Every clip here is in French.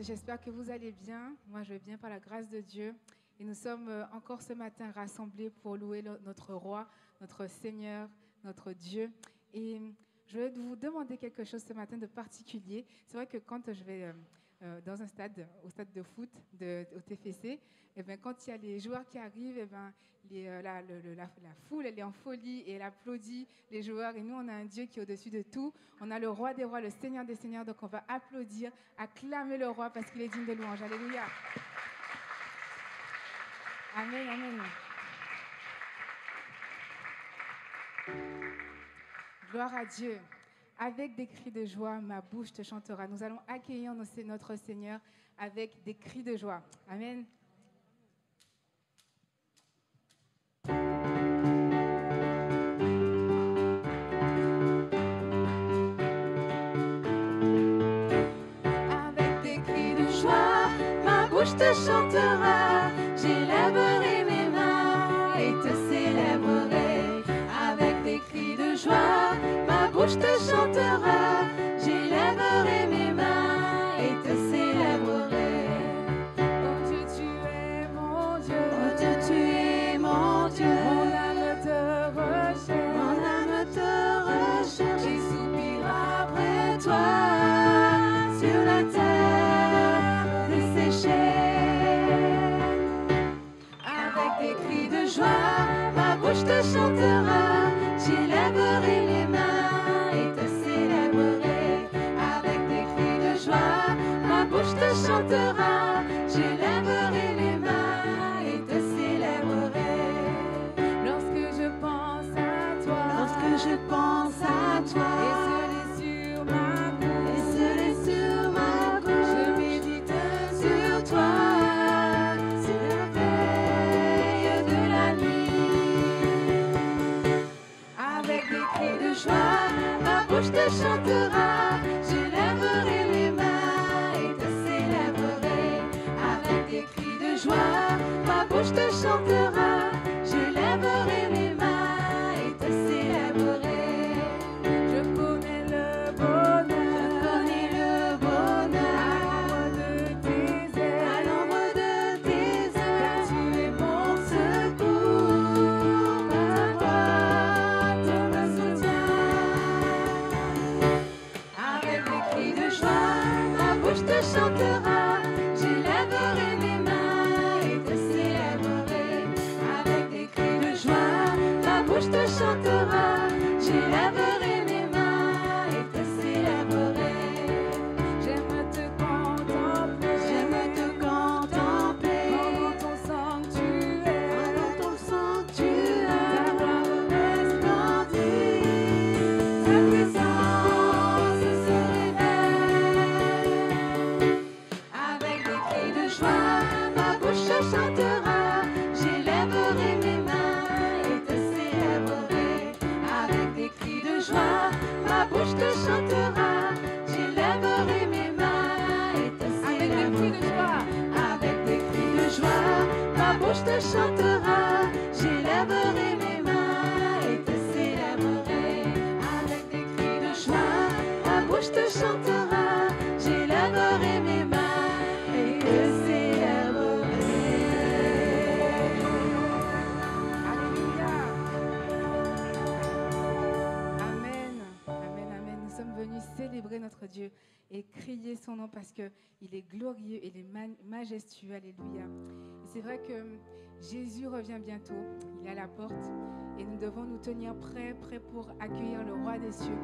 j'espère que vous allez bien. Moi, je vais bien par la grâce de Dieu. Et nous sommes encore ce matin rassemblés pour louer notre roi, notre Seigneur, notre Dieu. Et je vais vous demander quelque chose ce matin de particulier. C'est vrai que quand je vais dans un stade, au stade de foot, au TFC, et bien, quand il y a les joueurs qui arrivent, et bien, la foule, elle est en folie et elle applaudit les joueurs. Et nous, on a un Dieu qui est au-dessus de tout. On a le roi des rois, le Seigneur des seigneurs. Donc, on va applaudir, acclamer le roi parce qu'il est digne de louange. Alléluia. Amen, amen. Gloire à Dieu. Avec des cris de joie, ma bouche te chantera. Nous allons accueillir notre Seigneur avec des cris de joie. Amen. Avec des cris de joie, ma bouche te chantera. J'élèverai mes mains et te célébrerai. Avec des cris de joie, ma bouche te chantera. J'élèverai mes mains et te célébrerai. Oh Dieu, tu es mon Dieu. Oh Dieu, tu es mon Dieu. Mon âme te recherche. Mon âme te recherche. Qui soupira après toi sur la terre desséchée. Avec des cris de joie, ma bouche te chantera. J'élèverai les mains et te célébrerai. Avec des cris de joie, ma bouche te chantera. J'élèverai les mains et te célébrerai. Lorsque je pense à toi, et sur ma bouche, je médite sur toi, sur la veille de la nuit. Avec des cris de joie, ma bouche te chantera. J'élèverai les mains et te célébrerai. Avec des cris de joie, ma bouche te chantera. J'élèverai les mains et te célébrerai. Je connais le bonheur, à l'ombre de tes ailes, tu es mon secours, ta voix me soutient. Avec des cris de joie, ma bouche te chantera. J'élèverai mes mains et te célébrerai. Avec des cris de joie, ma bouche te chantera. J'élèverai mes mains et te célébrerai. J'aime te contempler, dans ton sanctuaire, ta gloire resplendit, ta puissance se révèle. Avec des cris de joie, ma bouche chantera. J'élèverai mes mains et te célébrerai. Avec des cris de joie, ma bouche te chantera. J'élèverai mes mains et te célébrerai. Avec des cris de joie, ma bouche te chantera. J'élèverai mes mains et te célébrerai. Avec des cris de joie, ma bouche te chantera. J'élèverai mes mains et te célébrerai. Alléluia. Amen. Amen, amen. Nous sommes venus célébrer notre Dieu et crier son nom parce qu'il est glorieux et il est majestueux. Alléluia. Et c'est vrai que Jésus revient bientôt. Il est à la porte et nous devons nous tenir prêts pour accueillir le roi des cieux.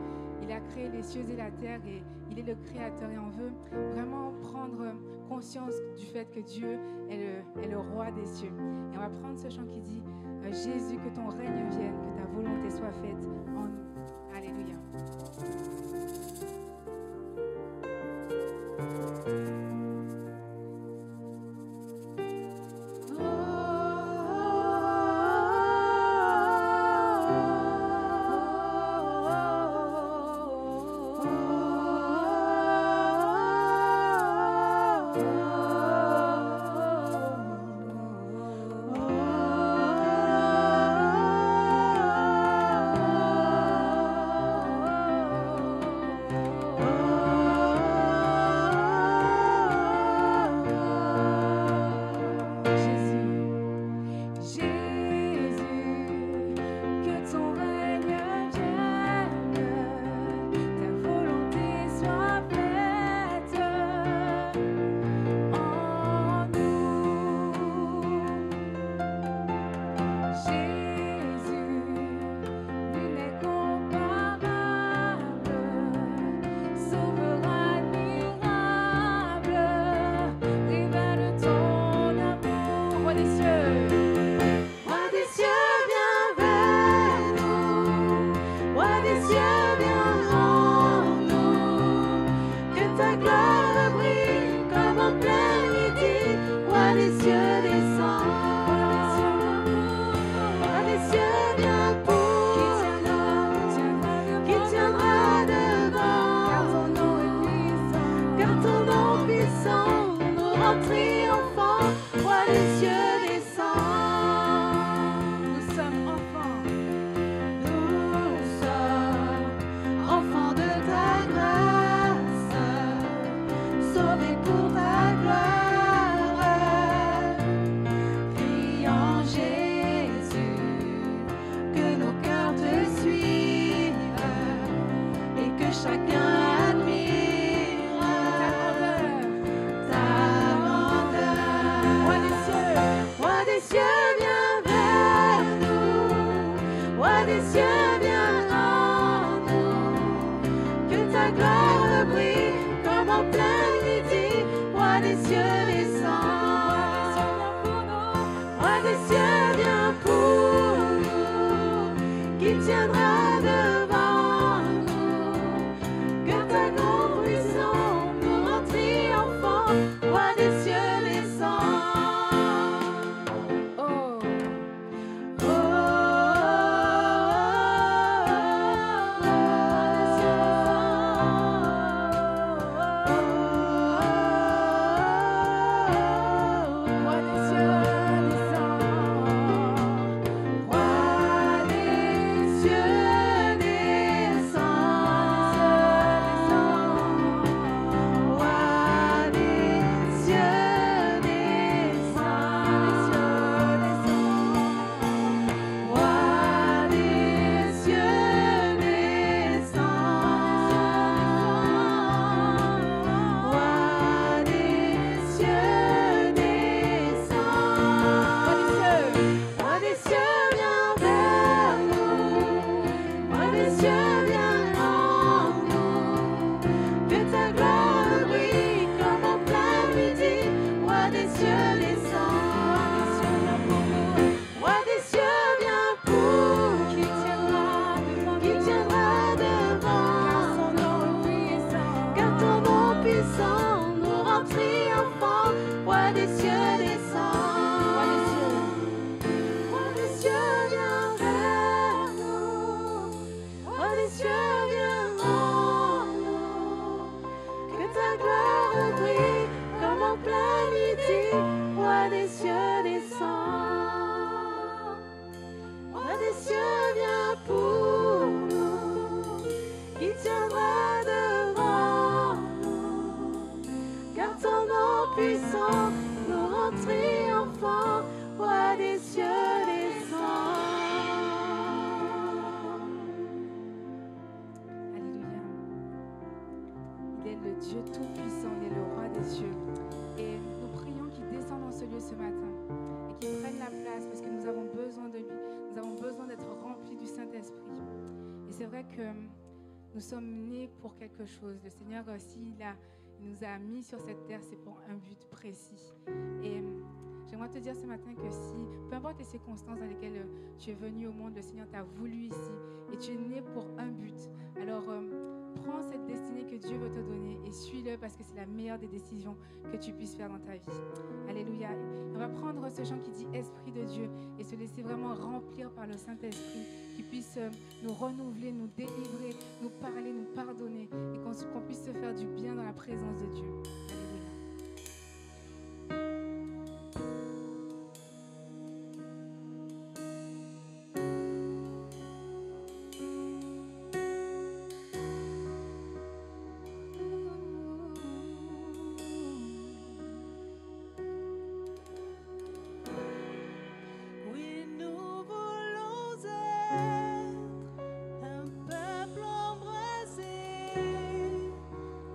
Il a créé les cieux et la terre et il est le créateur et on veut vraiment prendre conscience du fait que Dieu est le roi des cieux. Et on va prendre ce chant qui dit Jésus, que ton règne vienne, que ta volonté soit faite en nous. Alléluia. Oh chacun admire ta grandeur. Roi des cieux, viens vers nous. Roi des cieux, viens en nous. Que ta gloire brille comme en plein midi. Roi des cieux, descends. Roi des cieux, viens pour nous. Qui tiendra devant nous. Que ta grande puissance nous rend triomphants. Roi des cieux, descends. Oh. Puissant, nous rend triomphants, roi des cieux descend. Alléluia. Il est le Dieu tout-puissant, il est le roi des cieux. Et nous prions qu'il descende dans ce lieu ce matin et qu'il prenne la place parce que nous avons besoin de lui. Nous avons besoin d'être remplis du Saint-Esprit. Et c'est vrai que nous sommes nés pour quelque chose. Le Seigneur aussi, il nous a mis sur cette terre, c'est pour un but précis. Et j'aimerais te dire ce matin que si, peu importe les circonstances dans lesquelles tu es venu au monde, le Seigneur t'a voulu ici et tu es né pour un but. Alors, prends cette destinée que Dieu veut te donner et suis-le parce que c'est la meilleure des décisions que tu puisses faire dans ta vie. Alléluia. On va prendre ce chant qui dit Esprit de Dieu et se laisser vraiment remplir par le Saint-Esprit qui puisse nous renouveler, nous délivrer, nous parler, nous pardonner et qu'on puisse se faire du bien dans la présence de Dieu. Alléluia.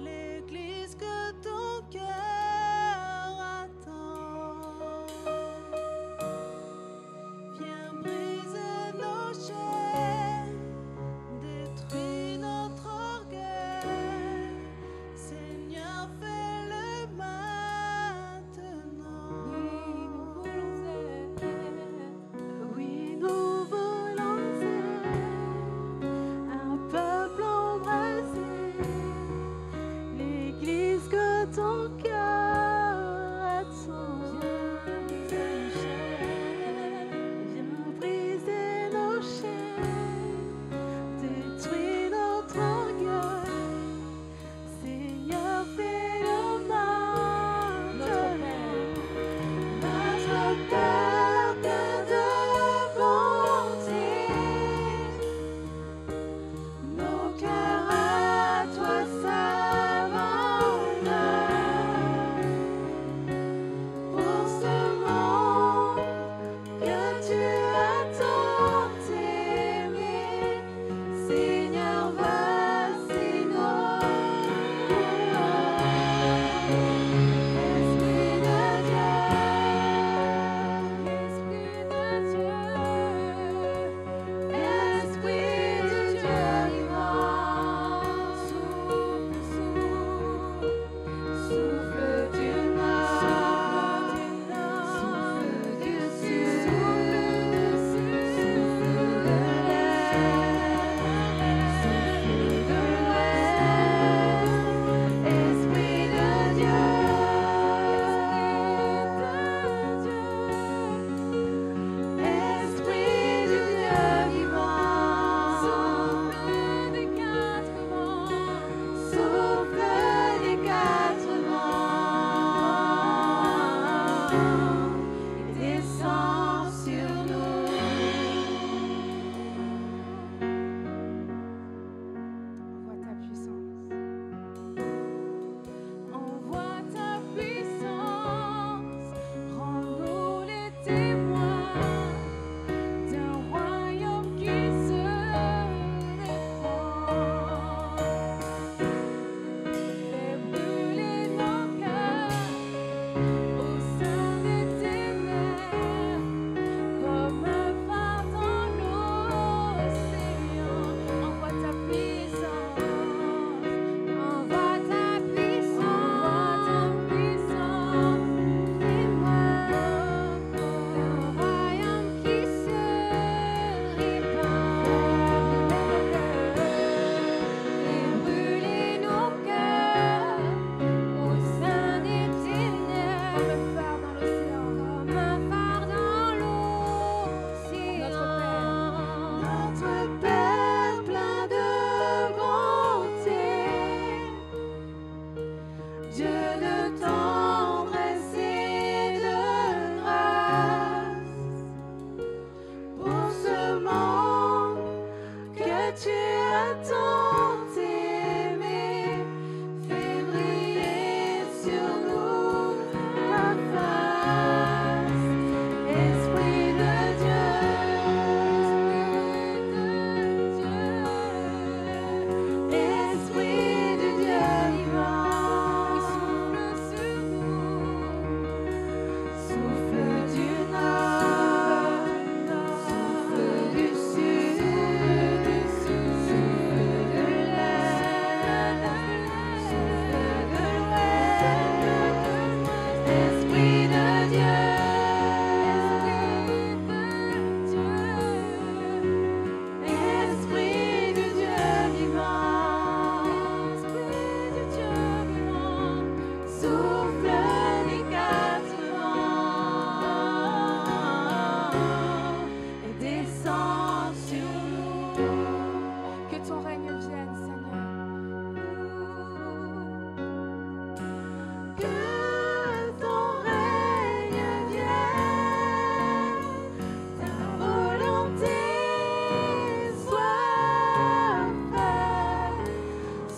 L'église que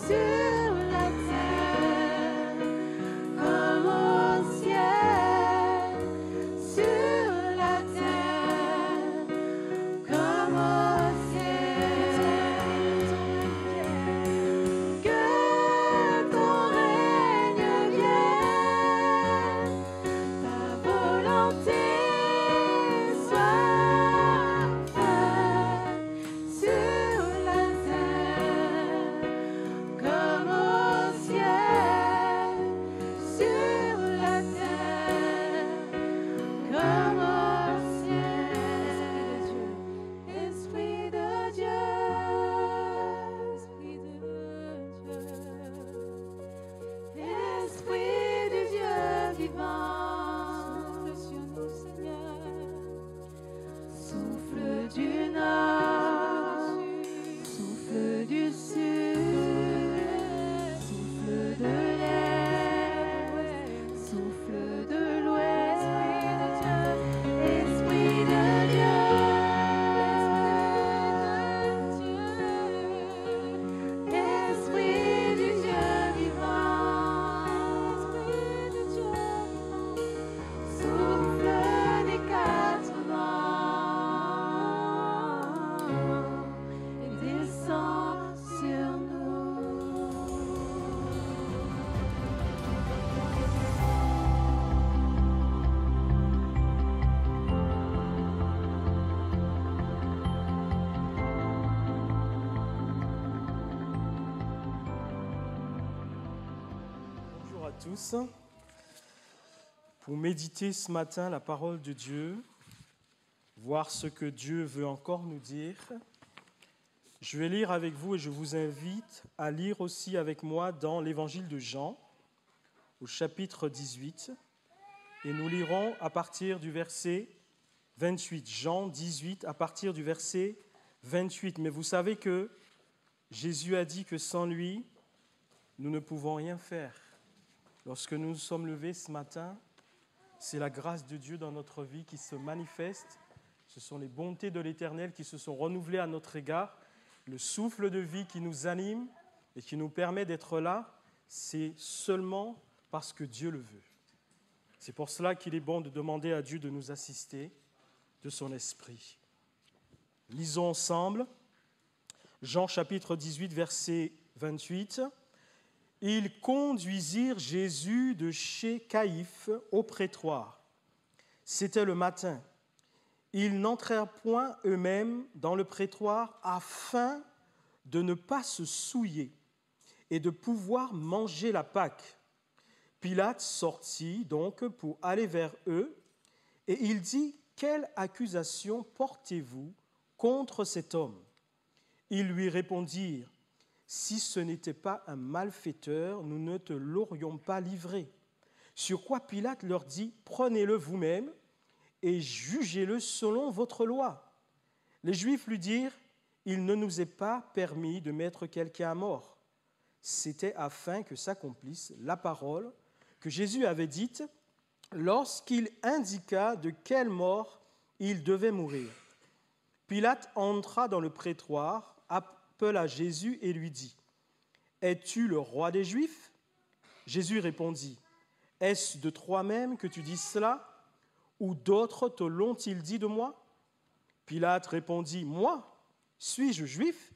sur la terre comme au ciel, sur la terre comme au ciel. Que ton règne vienne, ta volonté soit faite sur la terre comme au ciel, sur la terre comme au ciel. Esprit de Dieu, Esprit de Dieu, Esprit du Dieu vivant, souffle sur nous, Seigneur. Souffle du nord, souffle du sud, souffle de l'est, souffle de l'ouest, Esprit de Dieu, Esprit du Dieu vivant, souffle des quatre vents et descend sur nous. Bonjour à tous. Pour méditer ce matin la parole de Dieu, voir ce que Dieu veut encore nous dire, je vais lire avec vous et je vous invite à lire aussi avec moi dans l'évangile de Jean, au chapitre 18, et nous lirons à partir du verset 28. Jean 18, à partir du verset 28. Mais vous savez que Jésus a dit que sans lui, nous ne pouvons rien faire. Lorsque nous nous sommes levés ce matin, c'est la grâce de Dieu dans notre vie qui se manifeste. Ce sont les bontés de l'Éternel qui se sont renouvelées à notre égard. Le souffle de vie qui nous anime et qui nous permet d'être là, c'est seulement parce que Dieu le veut. C'est pour cela qu'il est bon de demander à Dieu de nous assister de son esprit. Lisons ensemble Jean chapitre 18, verset 28. Ils conduisirent Jésus de chez Caïphe au prétoire. C'était le matin. Ils n'entrèrent point eux-mêmes dans le prétoire afin de ne pas se souiller et de pouvoir manger la Pâque. Pilate sortit donc pour aller vers eux et il dit : « Quelle accusation portez-vous contre cet homme ?» Ils lui répondirent : « Si ce n'était pas un malfaiteur, nous ne te l'aurions pas livré. » Sur quoi Pilate leur dit : « Prenez-le vous-même et jugez-le selon votre loi. » Les Juifs lui dirent : « Il ne nous est pas permis de mettre quelqu'un à mort. » C'était afin que s'accomplisse la parole que Jésus avait dite lorsqu'il indiqua de quelle mort il devait mourir. Pilate entra dans le prétoire, appela Jésus et lui dit : « Es-tu le roi des Juifs ?» Jésus répondit : « Est-ce de toi-même que tu dis cela, ou d'autres te l'ont-ils dit de moi ?» Pilate répondit : « Moi, suis-je juif ?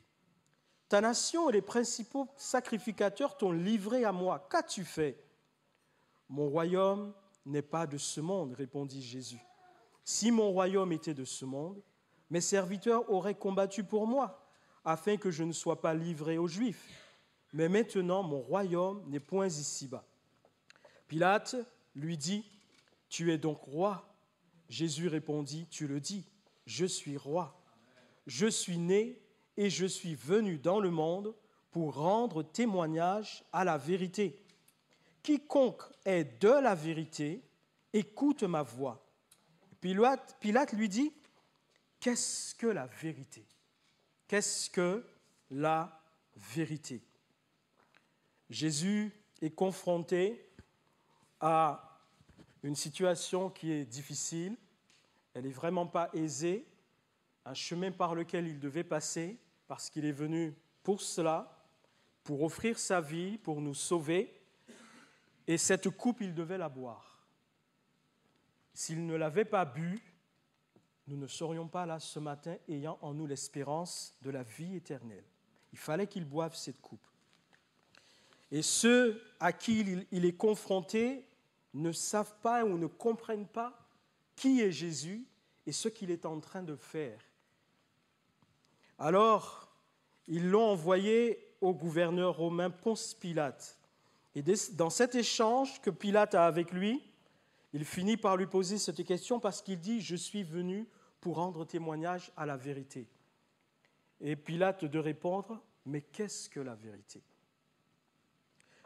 Ta nation et les principaux sacrificateurs t'ont livré à moi. Qu'as-tu fait ? » « Mon royaume n'est pas de ce monde, répondit Jésus. Si mon royaume était de ce monde, mes serviteurs auraient combattu pour moi, afin que je ne sois pas livré aux Juifs. Mais maintenant, mon royaume n'est point ici-bas. » Pilate lui dit : « Tu es donc roi ? » Jésus répondit : « Tu le dis, je suis roi. Je suis né et je suis venu dans le monde pour rendre témoignage à la vérité. Quiconque est de la vérité, écoute ma voix. » Pilate lui dit : « Qu'est-ce que la vérité ? Qu'est-ce que la vérité ?» Jésus est confronté à une situation qui est difficile, elle n'est vraiment pas aisée, un chemin par lequel il devait passer, parce qu'il est venu pour cela, pour offrir sa vie, pour nous sauver, et cette coupe, il devait la boire. S'il ne l'avait pas bu, nous ne serions pas là ce matin ayant en nous l'espérance de la vie éternelle. Il fallait qu'il boive cette coupe. Et ceux à qui il est confronté ne savent pas ou ne comprennent pas qui est Jésus et ce qu'il est en train de faire. Alors, ils l'ont envoyé au gouverneur romain Ponce Pilate. Et dans cet échange que Pilate a avec lui, il finit par lui poser cette question parce qu'il dit « Je suis venu pour rendre témoignage à la vérité ». Et Pilate de répondre « Mais qu'est-ce que la vérité ?»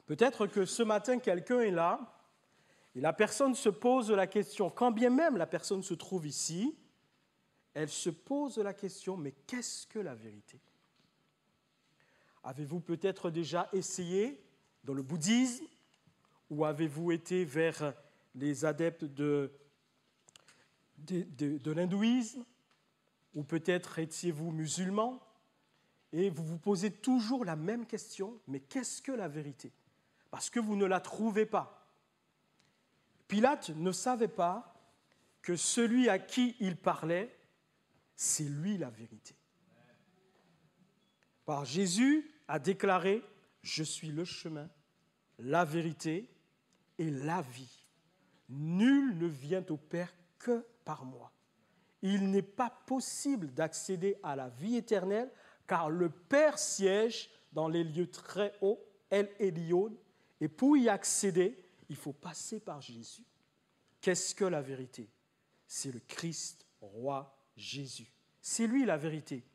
Peut-être que ce matin, quelqu'un est là et la personne se pose la question, quand bien même la personne se trouve ici, elle se pose la question « Mais qu'est-ce que la vérité ?» Avez-vous peut-être déjà essayé dans le bouddhisme ou avez-vous été vers les adeptes de l'hindouisme ou peut-être étiez-vous musulman et vous vous posez toujours la même question, mais qu'est-ce que la vérité ? Parce que vous ne la trouvez pas. Pilate ne savait pas que celui à qui il parlait, c'est lui la vérité. Par Jésus a déclaré « Je suis le chemin, la vérité et la vie. Nul ne vient au Père que par moi. Il n'est pas possible d'accéder à la vie éternelle car le Père siège dans les lieux très hauts, El Elyon, et pour y accéder, il faut passer par Jésus. Qu'est-ce que la vérité ? C'est le Christ, roi Jésus. C'est lui la vérité.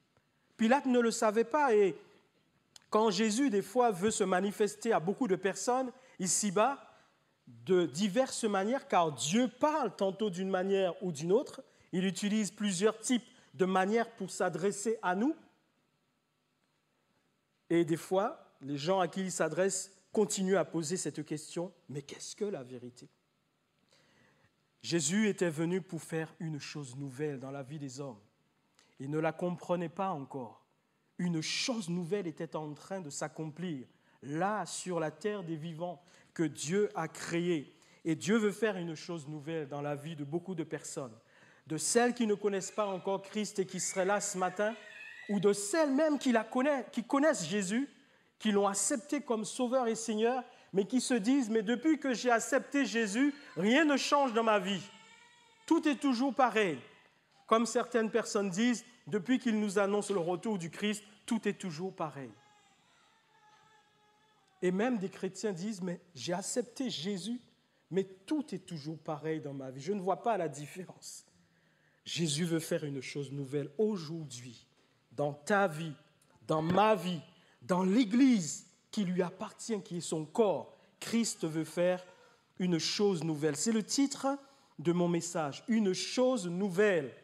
Pilate ne le savait pas et quand Jésus, des fois, veut se manifester à beaucoup de personnes ici-bas, de diverses manières, car Dieu parle tantôt d'une manière ou d'une autre, il utilise plusieurs types de manières pour s'adresser à nous. Et des fois, les gens à qui il s'adresse continuent à poser cette question, mais qu'est-ce que la vérité ? Jésus était venu pour faire une chose nouvelle dans la vie des hommes. Ils ne la comprenaient pas encore. Une chose nouvelle était en train de s'accomplir, là, sur la terre des vivants, que Dieu a créée. Et Dieu veut faire une chose nouvelle dans la vie de beaucoup de personnes. De celles qui ne connaissent pas encore Christ et qui seraient là ce matin, ou de celles même qui connaissent Jésus, qui l'ont accepté comme Sauveur et Seigneur, mais qui se disent « Mais depuis que j'ai accepté Jésus, rien ne change dans ma vie. Tout est toujours pareil. » Comme certaines personnes disent, depuis qu'ils nous annoncent le retour du Christ, tout est toujours pareil. Et même des chrétiens disent, mais j'ai accepté Jésus, mais tout est toujours pareil dans ma vie. Je ne vois pas la différence. Jésus veut faire une chose nouvelle aujourd'hui, dans ta vie, dans ma vie, dans l'Église qui lui appartient, qui est son corps. Christ veut faire une chose nouvelle. C'est le titre de mon message, une chose nouvelle.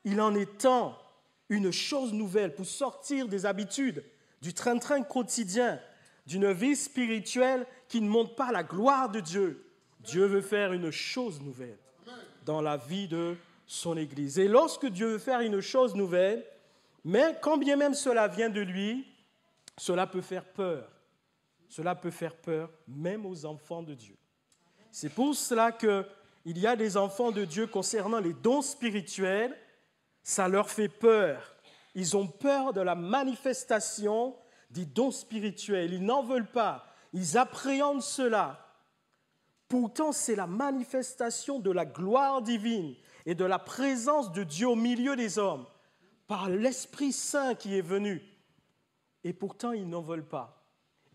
Il en est temps, une chose nouvelle pour sortir des habitudes, du train-train quotidien, d'une vie spirituelle qui ne montre pas la gloire de Dieu. Dieu veut faire une chose nouvelle dans la vie de son Église. Et lorsque Dieu veut faire une chose nouvelle, mais quand bien même cela vient de lui, cela peut faire peur. Cela peut faire peur même aux enfants de Dieu. C'est pour cela qu'il y a des enfants de Dieu concernant les dons spirituels, ça leur fait peur. Ils ont peur de la manifestation des dons spirituels. Ils n'en veulent pas. Ils appréhendent cela. Pourtant, c'est la manifestation de la gloire divine et de la présence de Dieu au milieu des hommes par l'Esprit Saint qui est venu. Et pourtant, ils n'en veulent pas.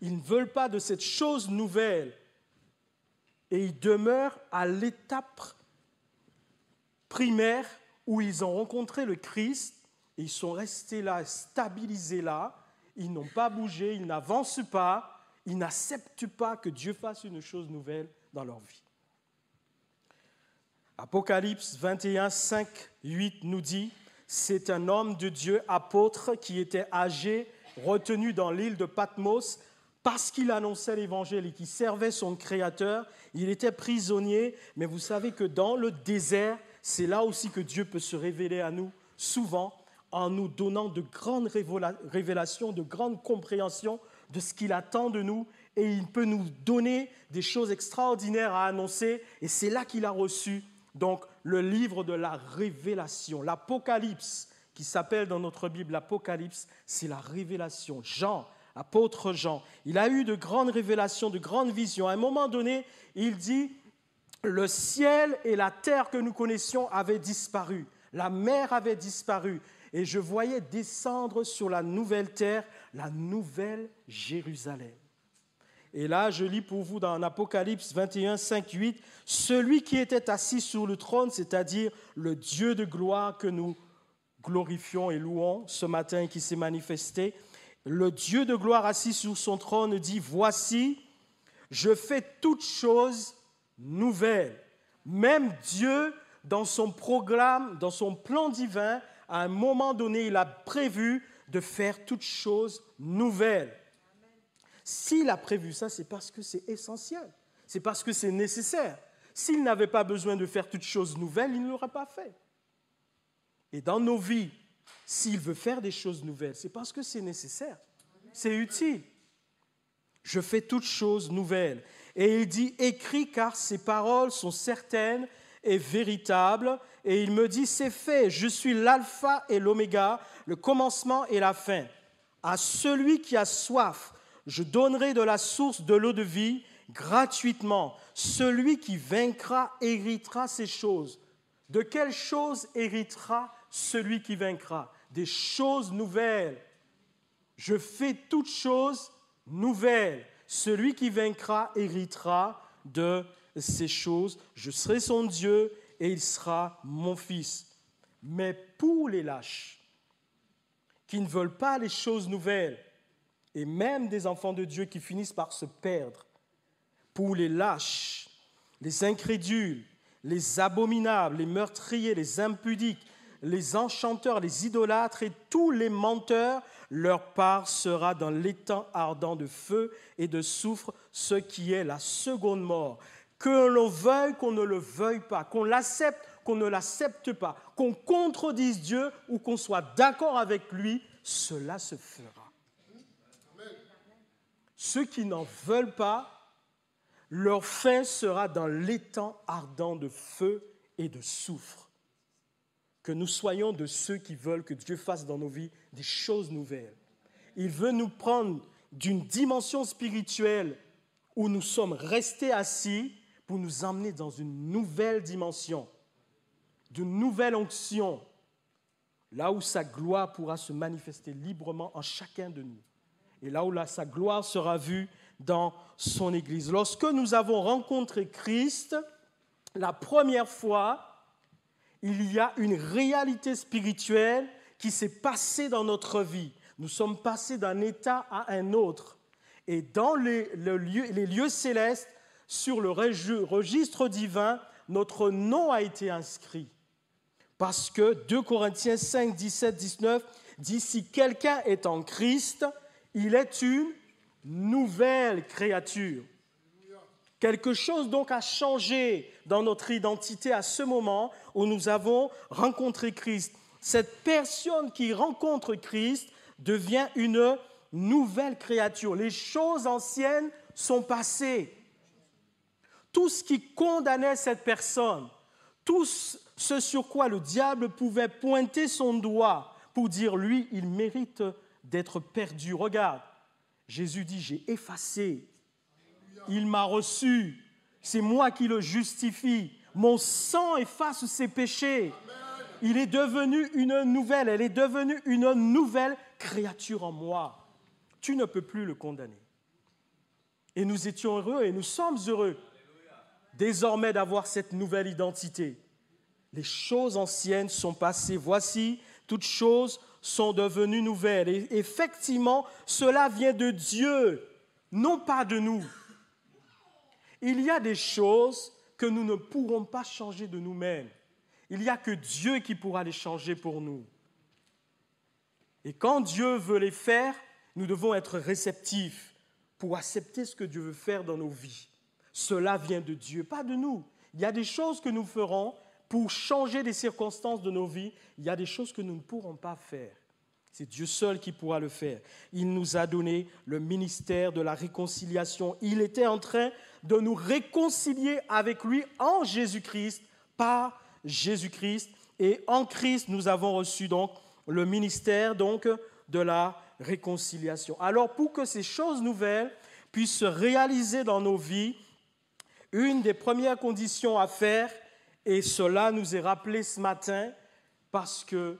Ils ne veulent pas de cette chose nouvelle. Et ils demeurent à l'étape primaire où ils ont rencontré le Christ et ils sont restés là, stabilisés là. Ils n'ont pas bougé, ils n'avancent pas, ils n'acceptent pas que Dieu fasse une chose nouvelle dans leur vie. Apocalypse 21, 5, 8 nous dit « C'est un homme de Dieu, apôtre, qui était âgé, retenu dans l'île de Patmos, parce qu'il annonçait l'Évangile et qui servait son Créateur. Il était prisonnier, mais vous savez que dans le désert, c'est là aussi que Dieu peut se révéler à nous, souvent, en nous donnant de grandes révélations, de grandes compréhensions de ce qu'il attend de nous et il peut nous donner des choses extraordinaires à annoncer. Et c'est là qu'il a reçu donc le livre de la révélation, l'Apocalypse, qui s'appelle dans notre Bible l'Apocalypse, c'est la révélation. Jean, apôtre Jean, il a eu de grandes révélations, de grandes visions. À un moment donné, il dit, le ciel et la terre que nous connaissions avaient disparu, la mer avait disparu, et je voyais descendre sur la nouvelle terre, la nouvelle Jérusalem. Et là, je lis pour vous dans Apocalypse 21, 5, 8, « Celui qui était assis sur le trône, c'est-à-dire le Dieu de gloire que nous glorifions et louons ce matin et qui s'est manifesté, le Dieu de gloire assis sur son trône dit, « Voici, je fais toutes choses nouvelles. » Même Dieu, dans son programme, dans son plan divin, à un moment donné, il a prévu de faire toutes choses nouvelles. S'il a prévu ça, c'est parce que c'est essentiel, c'est parce que c'est nécessaire. S'il n'avait pas besoin de faire toutes choses nouvelles, il ne l'aurait pas fait. Et dans nos vies, s'il veut faire des choses nouvelles, c'est parce que c'est nécessaire, c'est utile. Je fais toutes choses nouvelles. Et il dit, écris car ces paroles sont certaines et véritables. Et il me dit, c'est fait, je suis l'alpha et l'oméga, le commencement et la fin. À celui qui a soif, je donnerai de la source de l'eau de vie gratuitement. Celui qui vaincra héritera ces choses. De quelles choses héritera celui qui vaincra? Des choses nouvelles. Je fais toutes choses nouvelles. Celui qui vaincra héritera de ces choses. Je serai son Dieu et il sera mon fils. Mais pour les lâches, qui ne veulent pas les choses nouvelles, et même des enfants de Dieu qui finissent par se perdre, pour les lâches, les incrédules, les abominables, les meurtriers, les impudiques, les enchanteurs, les idolâtres et tous les menteurs, leur part sera dans l'étang ardent de feu et de soufre, ce qui est la seconde mort. Que l'on veuille, qu'on ne le veuille pas, qu'on l'accepte, qu'on ne l'accepte pas, qu'on contredise Dieu ou qu'on soit d'accord avec lui, cela se fera. Ceux qui n'en veulent pas, leur fin sera dans l'étang ardent de feu et de soufre. Que nous soyons de ceux qui veulent que Dieu fasse dans nos vies des choses nouvelles. Il veut nous prendre d'une dimension spirituelle où nous sommes restés assis pour nous emmener dans une nouvelle dimension, d'une nouvelle onction, là où sa gloire pourra se manifester librement en chacun de nous. Et là où sa gloire sera vue dans son Église. Lorsque nous avons rencontré Christ, la première fois, il y a une réalité spirituelle qui s'est passée dans notre vie. Nous sommes passés d'un état à un autre. Et dans les lieux célestes, sur le registre divin, notre nom a été inscrit. Parce que 2 Corinthiens 5, 17, 19 dit « Si quelqu'un est en Christ, il est une nouvelle créature. » Quelque chose donc a changé dans notre identité à ce moment où nous avons rencontré Christ. Cette personne qui rencontre Christ devient une nouvelle créature. Les choses anciennes sont passées. Tout ce qui condamnait cette personne, tout ce sur quoi le diable pouvait pointer son doigt pour dire, lui, il mérite d'être perdu. Regarde, Jésus dit, j'ai effacé. Il m'a reçu. C'est moi qui le justifie. Mon sang efface ses péchés. Il est devenu une nouvelle. Elle est devenue une nouvelle créature en moi. Tu ne peux plus le condamner. Et nous étions heureux et nous sommes heureux désormais d'avoir cette nouvelle identité. Les choses anciennes sont passées. Voici, toutes choses sont devenues nouvelles. Et effectivement, cela vient de Dieu, non pas de nous. Il y a des choses que nous ne pourrons pas changer de nous-mêmes. Il n'y a que Dieu qui pourra les changer pour nous. Et quand Dieu veut les faire, nous devons être réceptifs pour accepter ce que Dieu veut faire dans nos vies. Cela vient de Dieu, pas de nous. Il y a des choses que nous ferons pour changer les circonstances de nos vies. Il y a des choses que nous ne pourrons pas faire. C'est Dieu seul qui pourra le faire. Il nous a donné le ministère de la réconciliation. Il était en train de nous réconcilier avec lui en Jésus-Christ, par Jésus-Christ. Et en Christ, nous avons reçu donc le ministère donc, de la réconciliation. Alors, pour que ces choses nouvelles puissent se réaliser dans nos vies, une des premières conditions à faire, et cela nous est rappelé ce matin, parce que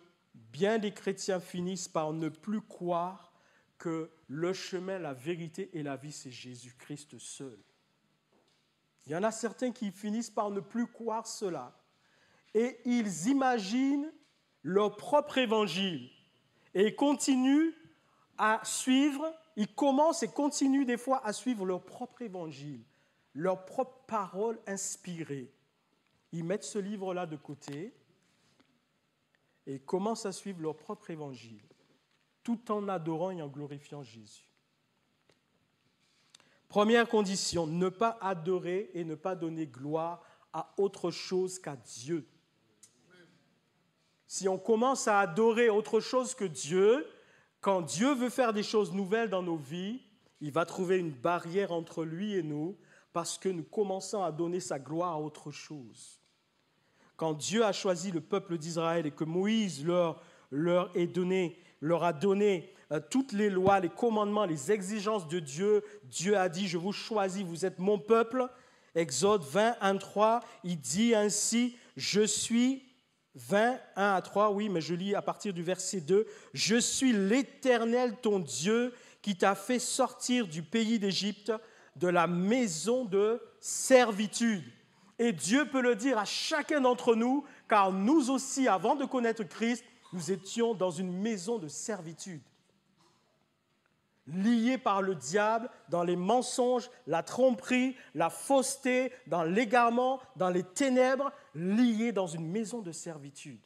bien des chrétiens finissent par ne plus croire que le chemin, la vérité et la vie, c'est Jésus-Christ seul. Il y en a certains qui finissent par ne plus croire cela. Et ils imaginent leur propre évangile. Et ils continuent à suivre, ils commencent et continuent des fois à suivre leur propre évangile, leur propre parole inspirée. Ils mettent ce livre-là de côté et commencent à suivre leur propre évangile, tout en adorant et en glorifiant Jésus. Première condition, ne pas adorer et ne pas donner gloire à autre chose qu'à Dieu. Si on commence à adorer autre chose que Dieu, quand Dieu veut faire des choses nouvelles dans nos vies, il va trouver une barrière entre lui et nous parce que nous commençons à donner sa gloire à autre chose. Quand Dieu a choisi le peuple d'Israël et que Moïse leur a donné toutes les lois, les commandements, les exigences de Dieu, Dieu a dit « Je vous choisis, vous êtes mon peuple ». Exode 20, 1, 3, il dit ainsi « Je suis » 20, 1 à 3, oui, mais je lis à partir du verset 2. « Je suis l'Éternel, ton Dieu, qui t'a fait sortir du pays d'Égypte, de la maison de servitude. » Et Dieu peut le dire à chacun d'entre nous, car nous aussi, avant de connaître Christ, nous étions dans une maison de servitude. Liés par le diable dans les mensonges, la tromperie, la fausseté, dans l'égarement, dans les ténèbres, liés dans une maison de servitude.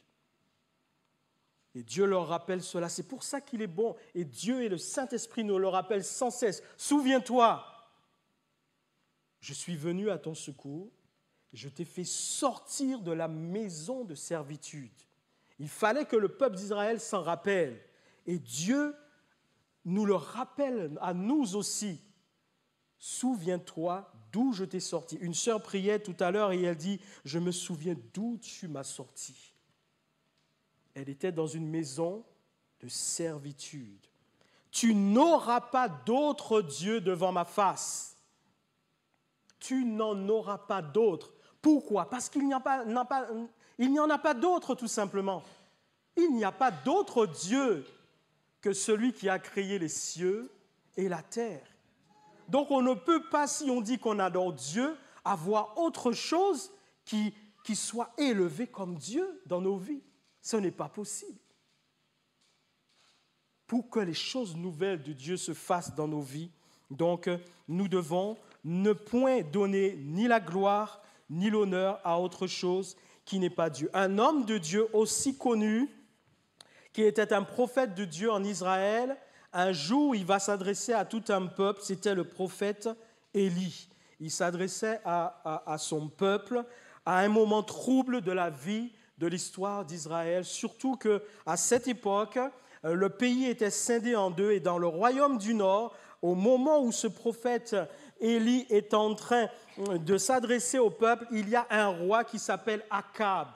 Et Dieu leur rappelle cela. C'est pour ça qu'il est bon. Et Dieu et le Saint-Esprit nous le rappellent sans cesse. Souviens-toi, je suis venu à ton secours. Je t'ai fait sortir de la maison de servitude. Il fallait que le peuple d'Israël s'en rappelle. Et Dieu nous le rappelle à nous aussi. Souviens-toi d'où je t'ai sorti. Une sœur priait tout à l'heure et elle dit « Je me souviens d'où tu m'as sorti ». Elle était dans une maison de servitude. Tu n'auras pas d'autre Dieu devant ma face. Tu n'en auras pas d'autre. Pourquoi ? Parce qu'il n'y en a pas d'autre, tout simplement. Il n'y a pas d'autre Dieu que celui qui a créé les cieux et la terre. Donc on ne peut pas, si on dit qu'on adore Dieu, avoir autre chose qui soit élevé comme Dieu dans nos vies. Ce n'est pas possible. Pour que les choses nouvelles de Dieu se fassent dans nos vies, donc nous devons ne point donner ni la gloire ni l'honneur à autre chose qui n'est pas Dieu. Un homme de Dieu aussi connu, qui était un prophète de Dieu en Israël, un jour il va s'adresser à tout un peuple, c'était le prophète Élie. Il s'adressait à son peuple à un moment trouble de la vie, de l'histoire d'Israël, surtout qu'à cette époque, le pays était scindé en deux et dans le royaume du Nord, au moment où ce prophète Élie est en train de s'adresser au peuple, il y a un roi qui s'appelle Akab.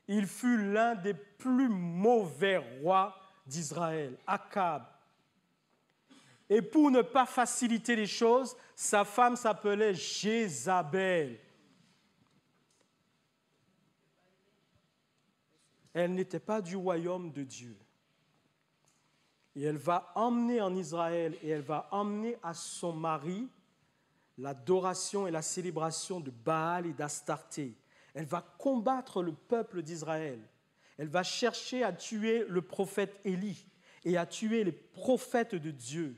Il fut l'un des plus mauvais rois d'Israël, Akab. Et pour ne pas faciliter les choses, sa femme s'appelait Jézabel. Elle n'était pas du royaume de Dieu. Et elle va emmener en Israël et elle va emmener à son mari l'adoration et la célébration de Baal et d'Astarté. Elle va combattre le peuple d'Israël. Elle va chercher à tuer le prophète Élie et à tuer les prophètes de Dieu.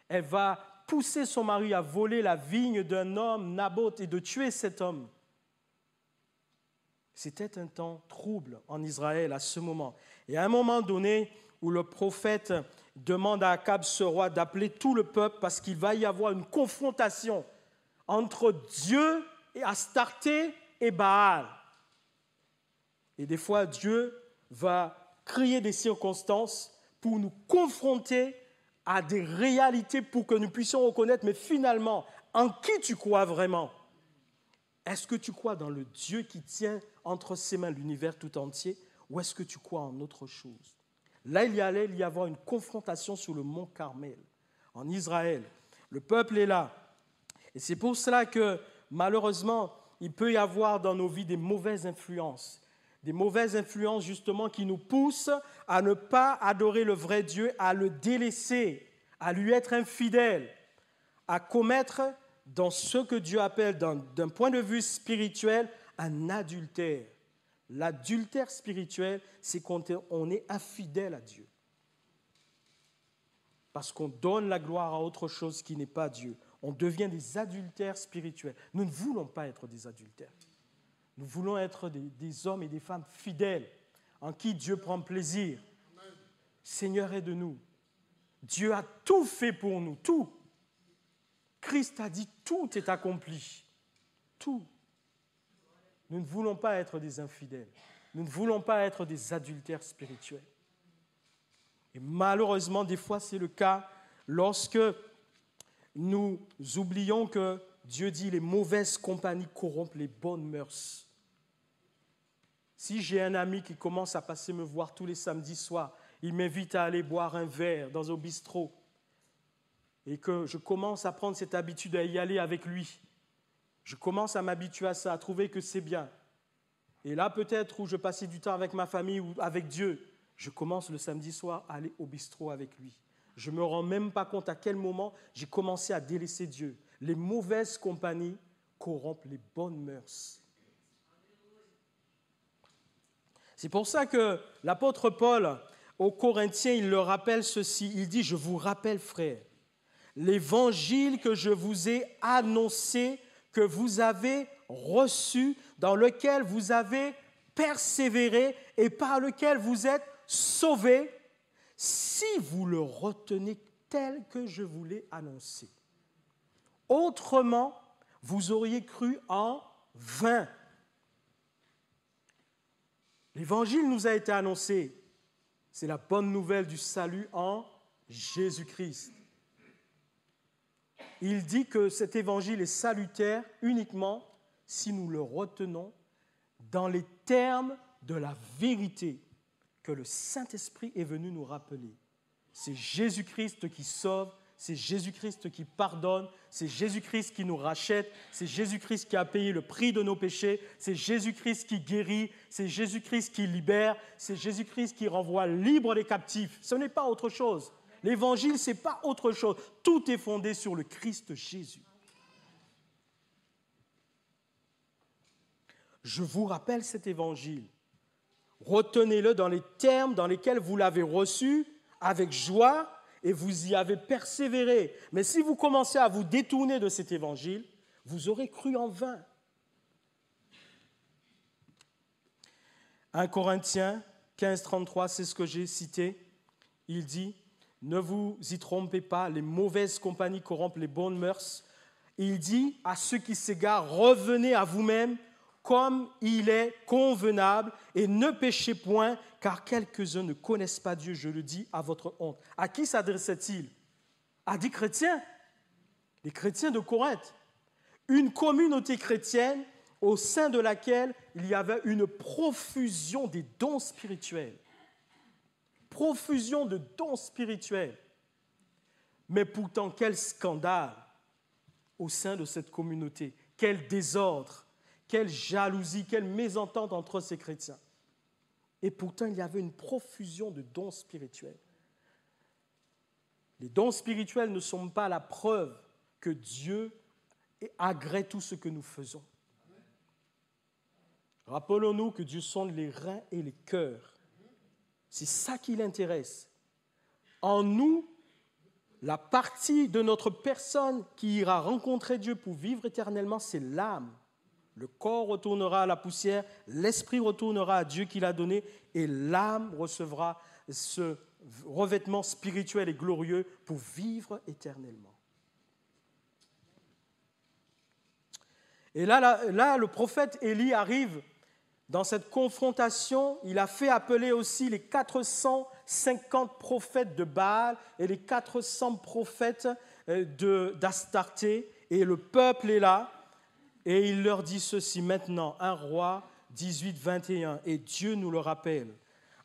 Elle va pousser son mari à voler la vigne d'un homme, Naboth, et de tuer cet homme. C'était un temps trouble en Israël à ce moment. Et à un moment donné, où le prophète demande à Akab, ce roi, d'appeler tout le peuple parce qu'il va y avoir une confrontation entre Dieu et Astarté et Baal. Et des fois, Dieu va créer des circonstances pour nous confronter à des réalités pour que nous puissions reconnaître, mais finalement, en qui tu crois vraiment? Est-ce que tu crois dans le Dieu qui tient entre ses mains l'univers tout entier ou est-ce que tu crois en autre chose? Là, il y allait y avoir une confrontation sur le mont Carmel, en Israël. Le peuple est là. Et c'est pour cela que, malheureusement, il peut y avoir dans nos vies des mauvaises influences. Des mauvaises influences, justement, qui nous poussent à ne pas adorer le vrai Dieu, à le délaisser, à lui être infidèle, à commettre dans ce que Dieu appelle, d'un point de vue spirituel, un adultère. L'adultère spirituel, c'est quand on est infidèle à Dieu. Parce qu'on donne la gloire à autre chose qui n'est pas Dieu. On devient des adultères spirituels. Nous ne voulons pas être des adultères. Nous voulons être des hommes et des femmes fidèles, en qui Dieu prend plaisir. Seigneur, aide-nous. Dieu a tout fait pour nous, tout. Christ a dit, tout est accompli. Tout. Nous ne voulons pas être des infidèles. Nous ne voulons pas être des adultères spirituels. Et malheureusement, des fois, c'est le cas lorsque nous oublions que Dieu dit les mauvaises compagnies corrompent les bonnes mœurs. Si j'ai un ami qui commence à passer me voir tous les samedis soirs, il m'invite à aller boire un verre dans un bistrot et que je commence à prendre cette habitude à y aller avec lui, je commence à m'habituer à ça, à trouver que c'est bien. Et là, peut-être où je passais du temps avec ma famille ou avec Dieu, je commence le samedi soir à aller au bistrot avec lui. Je ne me rends même pas compte à quel moment j'ai commencé à délaisser Dieu. Les mauvaises compagnies corrompent les bonnes mœurs. C'est pour ça que l'apôtre Paul, aux Corinthiens, il leur rappelle ceci. Il dit, je vous rappelle, frères, l'évangile que je vous ai annoncé, que vous avez reçu, dans lequel vous avez persévéré et par lequel vous êtes sauvés, si vous le retenez tel que je vous l'ai annoncé. Autrement, vous auriez cru en vain. L'évangile nous a été annoncé. C'est la bonne nouvelle du salut en Jésus-Christ. Il dit que cet évangile est salutaire uniquement si nous le retenons dans les termes de la vérité que le Saint-Esprit est venu nous rappeler. C'est Jésus-Christ qui sauve, c'est Jésus-Christ qui pardonne, c'est Jésus-Christ qui nous rachète, c'est Jésus-Christ qui a payé le prix de nos péchés, c'est Jésus-Christ qui guérit, c'est Jésus-Christ qui libère, c'est Jésus-Christ qui renvoie libre les captifs. Ce n'est pas autre chose. L'évangile, ce n'est pas autre chose. Tout est fondé sur le Christ Jésus. Je vous rappelle cet évangile. Retenez-le dans les termes dans lesquels vous l'avez reçu, avec joie, et vous y avez persévéré. Mais si vous commencez à vous détourner de cet évangile, vous aurez cru en vain. 1 Corinthiens 15, 33, c'est ce que j'ai cité. Il dit, ne vous y trompez pas, les mauvaises compagnies corrompent les bonnes mœurs. Il dit à ceux qui s'égarent, revenez à vous-même comme il est convenable et ne péchez point, car quelques-uns ne connaissent pas Dieu, je le dis à votre honte. À qui s'adressait-il? À des chrétiens, les chrétiens de Corinthe. Une communauté chrétienne au sein de laquelle il y avait une profusion des dons spirituels. Profusion de dons spirituels. Mais pourtant, quel scandale au sein de cette communauté. Quel désordre, quelle jalousie, quelle mésentente entre ces chrétiens. Et pourtant, il y avait une profusion de dons spirituels. Les dons spirituels ne sont pas la preuve que Dieu agrée tout ce que nous faisons. Rappelons-nous que Dieu sonde les reins et les cœurs. C'est ça qui l'intéresse. En nous, la partie de notre personne qui ira rencontrer Dieu pour vivre éternellement, c'est l'âme. Le corps retournera à la poussière, l'esprit retournera à Dieu qui l'a donné et l'âme recevra ce revêtement spirituel et glorieux pour vivre éternellement. Et là, le prophète Élie arrive dans cette confrontation. Il a fait appeler aussi les 400 450 prophètes de Baal et les 400 prophètes d'Astarté, et le peuple est là, et il leur dit ceci maintenant, 1 Roi 18, 21, et Dieu nous le rappelle.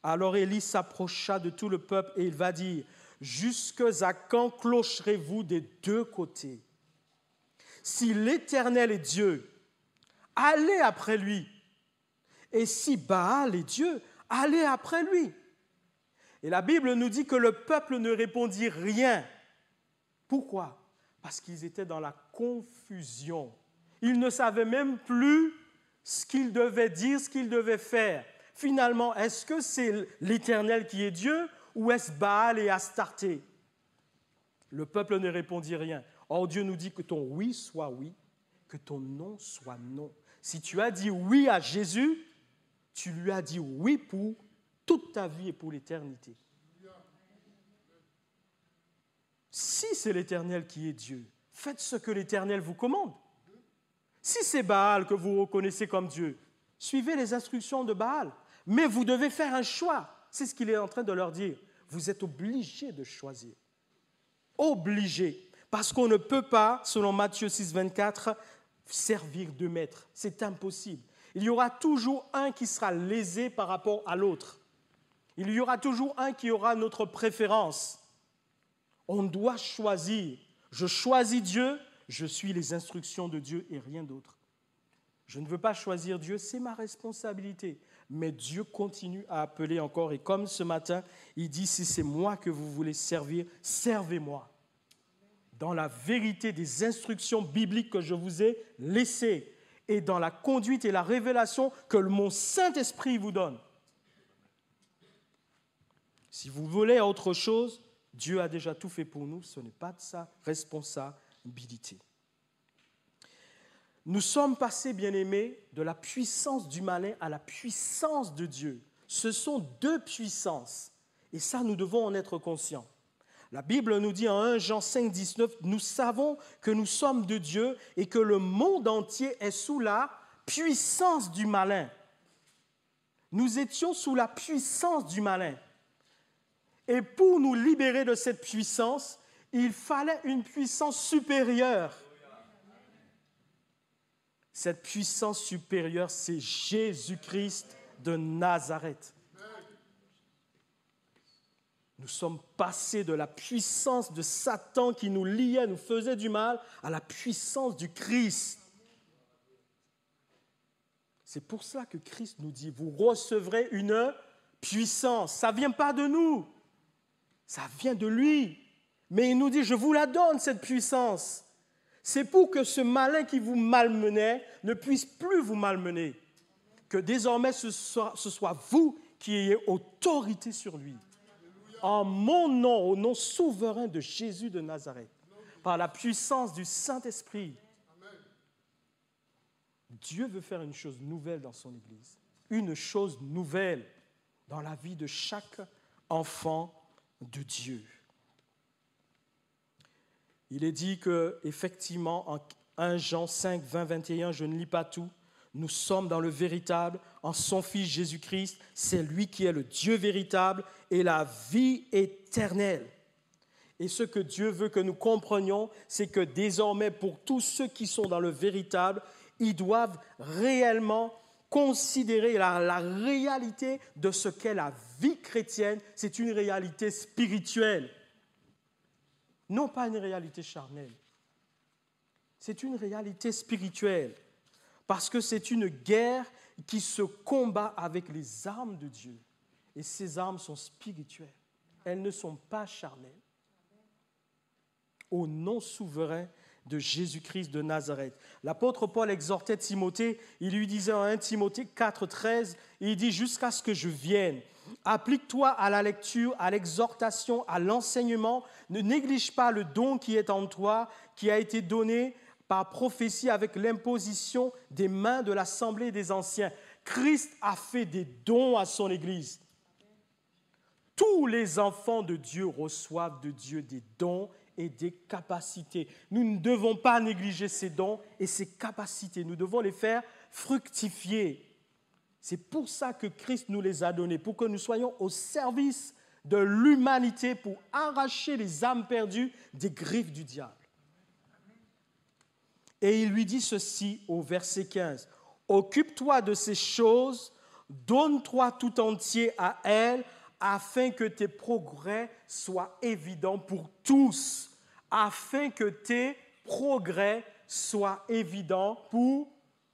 Alors Élie s'approcha de tout le peuple et il va dire, « Jusque à quand clocherez-vous des deux côtés? Si l'Éternel est Dieu, allez après lui. Et si Baal est Dieu, allez après lui. » Et la Bible nous dit que le peuple ne répondit rien. Pourquoi? Parce qu'ils étaient dans la confusion. Ils ne savaient même plus ce qu'ils devaient dire, ce qu'ils devaient faire. Finalement, est-ce que c'est l'Éternel qui est Dieu ou est-ce Baal et Astarté? Le peuple ne répondit rien. Or, Dieu nous dit que ton oui soit oui, que ton non soit non. Si tu as dit oui à Jésus, tu lui as dit oui pour toute ta vie et pour l'éternité. Si c'est l'Éternel qui est Dieu, faites ce que l'Éternel vous commande. Si c'est Baal que vous reconnaissez comme Dieu, suivez les instructions de Baal. Mais vous devez faire un choix. C'est ce qu'il est en train de leur dire. Vous êtes obligés de choisir. Obligés. Parce qu'on ne peut pas, selon Matthieu 6, 24, servir deux maîtres. C'est impossible. Il y aura toujours un qui sera lésé par rapport à l'autre. Il y aura toujours un qui aura notre préférence. On doit choisir. Je choisis Dieu, je suis les instructions de Dieu et rien d'autre. Je ne veux pas choisir Dieu, c'est ma responsabilité. Mais Dieu continue à appeler encore. Et comme ce matin, il dit, si c'est moi que vous voulez servir, servez-moi. Dans la vérité des instructions bibliques que je vous ai laissées et dans la conduite et la révélation que mon Saint-Esprit vous donne. Si vous voulez autre chose, Dieu a déjà tout fait pour nous, ce n'est pas de sa responsabilité. Nous sommes passés, bien-aimés, de la puissance du malin à la puissance de Dieu. Ce sont deux puissances, et ça, nous devons en être conscients. La Bible nous dit en 1 Jean 5, 19, « Nous savons que nous sommes de Dieu et que le monde entier est sous la puissance du malin. » Nous étions sous la puissance du malin. Et pour nous libérer de cette puissance, il fallait une puissance supérieure. Cette puissance supérieure, c'est Jésus-Christ de Nazareth. Nous sommes passés de la puissance de Satan qui nous liait, nous faisait du mal, à la puissance du Christ. C'est pour cela que Christ nous dit, vous recevrez une puissance. Ça ne vient pas de nous, ça vient de lui. Mais il nous dit, je vous la donne, cette puissance. C'est pour que ce malin qui vous malmenait ne puisse plus vous malmener. Que désormais ce soit vous qui ayez autorité sur lui. En mon nom, au nom souverain de Jésus de Nazareth, par la puissance du Saint-Esprit, Dieu veut faire une chose nouvelle dans son Église. Une chose nouvelle dans la vie de chaque enfant de Dieu. Il est dit qu'effectivement, en 1 Jean 5, 20, 21, je ne lis pas tout, nous sommes dans le véritable, en son Fils Jésus-Christ, c'est lui qui est le Dieu véritable et la vie éternelle. Et ce que Dieu veut que nous comprenions, c'est que désormais, pour tous ceux qui sont dans le véritable, ils doivent réellement considérer la réalité de ce qu'est la vie chrétienne. C'est une réalité spirituelle, non pas une réalité charnelle. C'est une réalité spirituelle. Parce que c'est une guerre qui se combat avec les armes de Dieu. Et ces armes sont spirituelles. Elles ne sont pas charnelles. Au nom souverain de Jésus-Christ de Nazareth. L'apôtre Paul exhortait Timothée, il lui disait en 1 Timothée 4, 13, il dit « Jusqu'à ce que je vienne, applique-toi à la lecture, à l'exhortation, à l'enseignement, ne néglige pas le don qui est en toi, qui a été donné par prophétie avec l'imposition des mains de l'Assemblée des anciens. » Christ a fait des dons à son Église. Tous les enfants de Dieu reçoivent de Dieu des dons et des capacités. Nous ne devons pas négliger ces dons et ces capacités. Nous devons les faire fructifier. C'est pour ça que Christ nous les a donnés, pour que nous soyons au service de l'humanité pour arracher les âmes perdues des griffes du diable. Et il lui dit ceci au verset 15. « Occupe-toi de ces choses, donne-toi tout entier à elles, afin que tes progrès soient évidents pour tous. » Afin que tes progrès soient évidents pour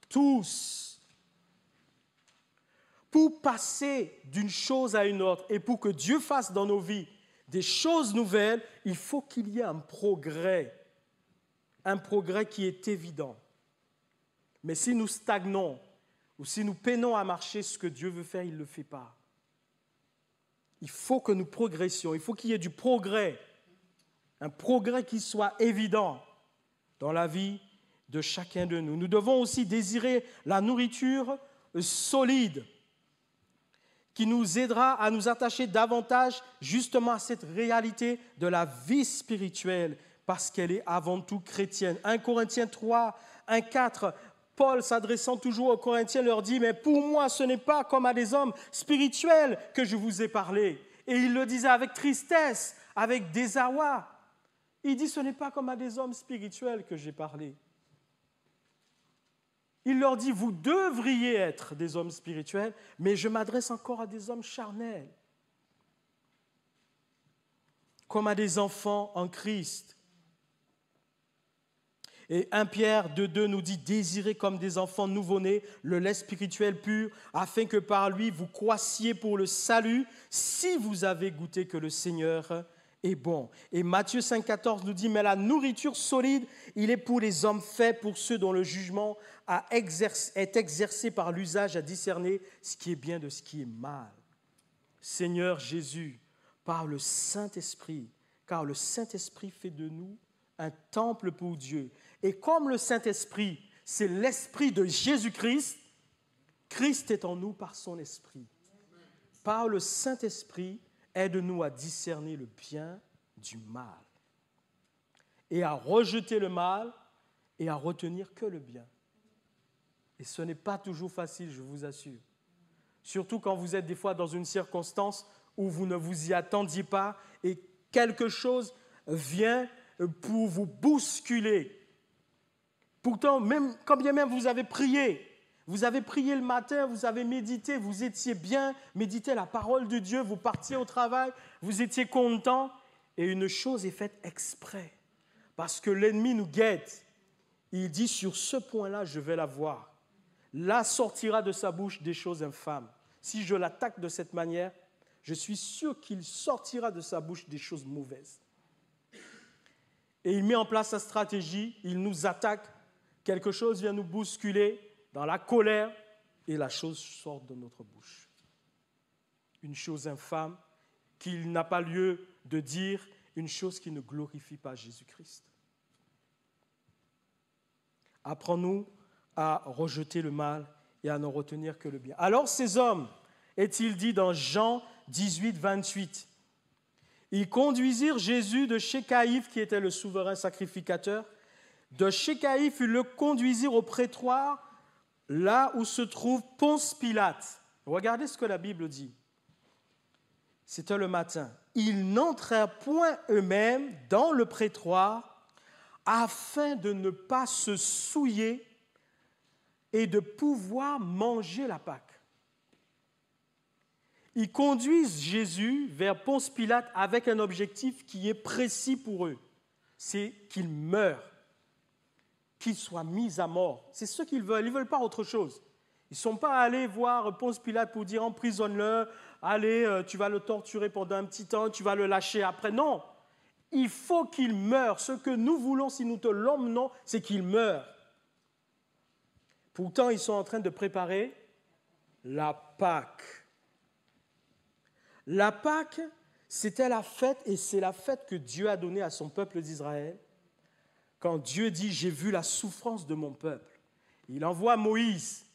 tous. Pour passer d'une chose à une autre et pour que Dieu fasse dans nos vies des choses nouvelles, il faut qu'il y ait un progrès qui est évident. Mais si nous stagnons ou si nous peinons à marcher ce que Dieu veut faire, il ne le fait pas. Il faut que nous progressions, il faut qu'il y ait du progrès, un progrès qui soit évident dans la vie de chacun de nous. Nous devons aussi désirer la nourriture solide qui nous aidera à nous attacher davantage justement à cette réalité de la vie spirituelle parce qu'elle est avant tout chrétienne. 1 Corinthiens 3, 1, 4, Paul s'adressant toujours aux Corinthiens leur dit « Mais pour moi, ce n'est pas comme à des hommes spirituels que je vous ai parlé. » Et il le disait avec tristesse, avec désarroi. Il dit « Ce n'est pas comme à des hommes spirituels que j'ai parlé. » Il leur dit « Vous devriez être des hommes spirituels, mais je m'adresse encore à des hommes charnels, comme à des enfants en Christ. » Et 1 Pierre 2,2 nous dit « Désirez comme des enfants nouveau-nés le lait spirituel pur, afin que par lui vous croissiez pour le salut, si vous avez goûté que le Seigneur est bon. » Et Matthieu 5,14 nous dit « Mais la nourriture solide, il est pour les hommes faits, pour ceux dont le jugement est exercé par l'usage à discerner ce qui est bien de ce qui est mal. » Seigneur Jésus, par le Saint-Esprit, car le Saint-Esprit fait de nous un temple pour Dieu. Et comme le Saint-Esprit, c'est l'Esprit de Jésus-Christ, Christ est en nous par son Esprit. Par le Saint-Esprit, aide-nous à discerner le bien du mal et à rejeter le mal et à retenir que le bien. Et ce n'est pas toujours facile, je vous assure. Surtout quand vous êtes des fois dans une circonstance où vous ne vous y attendiez pas et quelque chose vient pour vous bousculer. Pourtant, quand bien même vous avez prié le matin, vous avez médité, vous étiez bien, médité la parole de Dieu, vous partiez au travail, vous étiez content, et une chose est faite exprès, parce que l'ennemi nous guette. Il dit, sur ce point-là, je vais la voir. Là sortira de sa bouche des choses infâmes. Si je l'attaque de cette manière, je suis sûr qu'il sortira de sa bouche des choses mauvaises. Et il met en place sa stratégie, il nous attaque, quelque chose vient nous bousculer dans la colère et la chose sort de notre bouche. Une chose infâme qu'il n'a pas lieu de dire, une chose qui ne glorifie pas Jésus-Christ. Apprends-nous à rejeter le mal et à n'en retenir que le bien. Alors ces hommes, est-il dit dans Jean 18, 28, ils conduisirent Jésus de chez Caïphe, qui était le souverain sacrificateur. De chez Caïphe, ils le conduisirent au prétoire, là où se trouve Ponce Pilate. Regardez ce que la Bible dit. C'était le matin. Ils n'entrèrent point eux-mêmes dans le prétoire afin de ne pas se souiller et de pouvoir manger la Pâque. Ils conduisent Jésus vers Ponce Pilate avec un objectif qui est précis pour eux. C'est qu'il meure, qu'il soit mis à mort. C'est ce qu'ils veulent. Ils ne veulent pas autre chose. Ils ne sont pas allés voir Ponce Pilate pour dire emprisonne-le, allez, tu vas le torturer pendant un petit temps, tu vas le lâcher après. Non, il faut qu'il meure. Ce que nous voulons, si nous te l'emmenons, c'est qu'il meure. Pourtant, ils sont en train de préparer la Pâque. La Pâque, c'était la fête, et c'est la fête que Dieu a donnée à son peuple d'Israël. Quand Dieu dit « J'ai vu la souffrance de mon peuple », il envoie Moïse.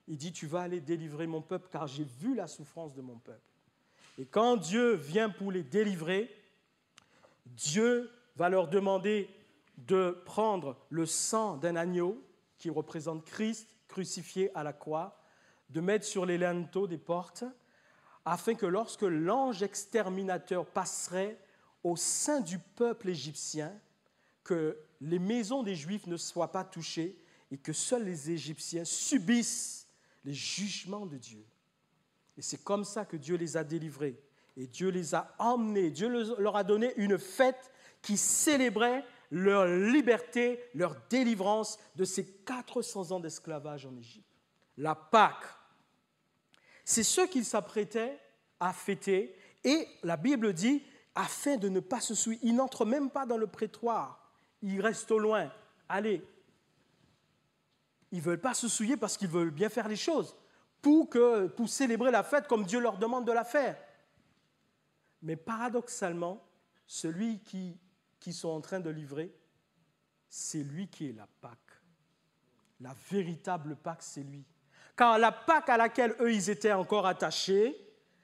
Il dit « Tu vas aller délivrer mon peuple, car j'ai vu la souffrance de mon peuple. » Et quand Dieu vient pour les délivrer, Dieu va leur demander de prendre le sang d'un agneau qui représente Christ crucifié à la croix, de mettre sur les linteaux des portes, afin que lorsque l'ange exterminateur passerait au sein du peuple égyptien, que les maisons des Juifs ne soient pas touchées et que seuls les Égyptiens subissent les jugements de Dieu. Et c'est comme ça que Dieu les a délivrés. Et Dieu les a emmenés. Dieu leur a donné une fête qui célébrait leur liberté, leur délivrance de ces 400 ans d'esclavage en Égypte. La Pâque. C'est ce qu'ils s'apprêtaient à fêter. Et la Bible dit, afin de ne pas se souiller, ils n'entrent même pas dans le prétoire. Ils restent au loin. Allez. Ils ne veulent pas se souiller parce qu'ils veulent bien faire les choses pour célébrer la fête comme Dieu leur demande de la faire. Mais paradoxalement, celui qui sont en train de livrer, c'est lui qui est la Pâque. La véritable Pâque, c'est lui. Car la Pâque à laquelle eux, ils étaient encore attachés,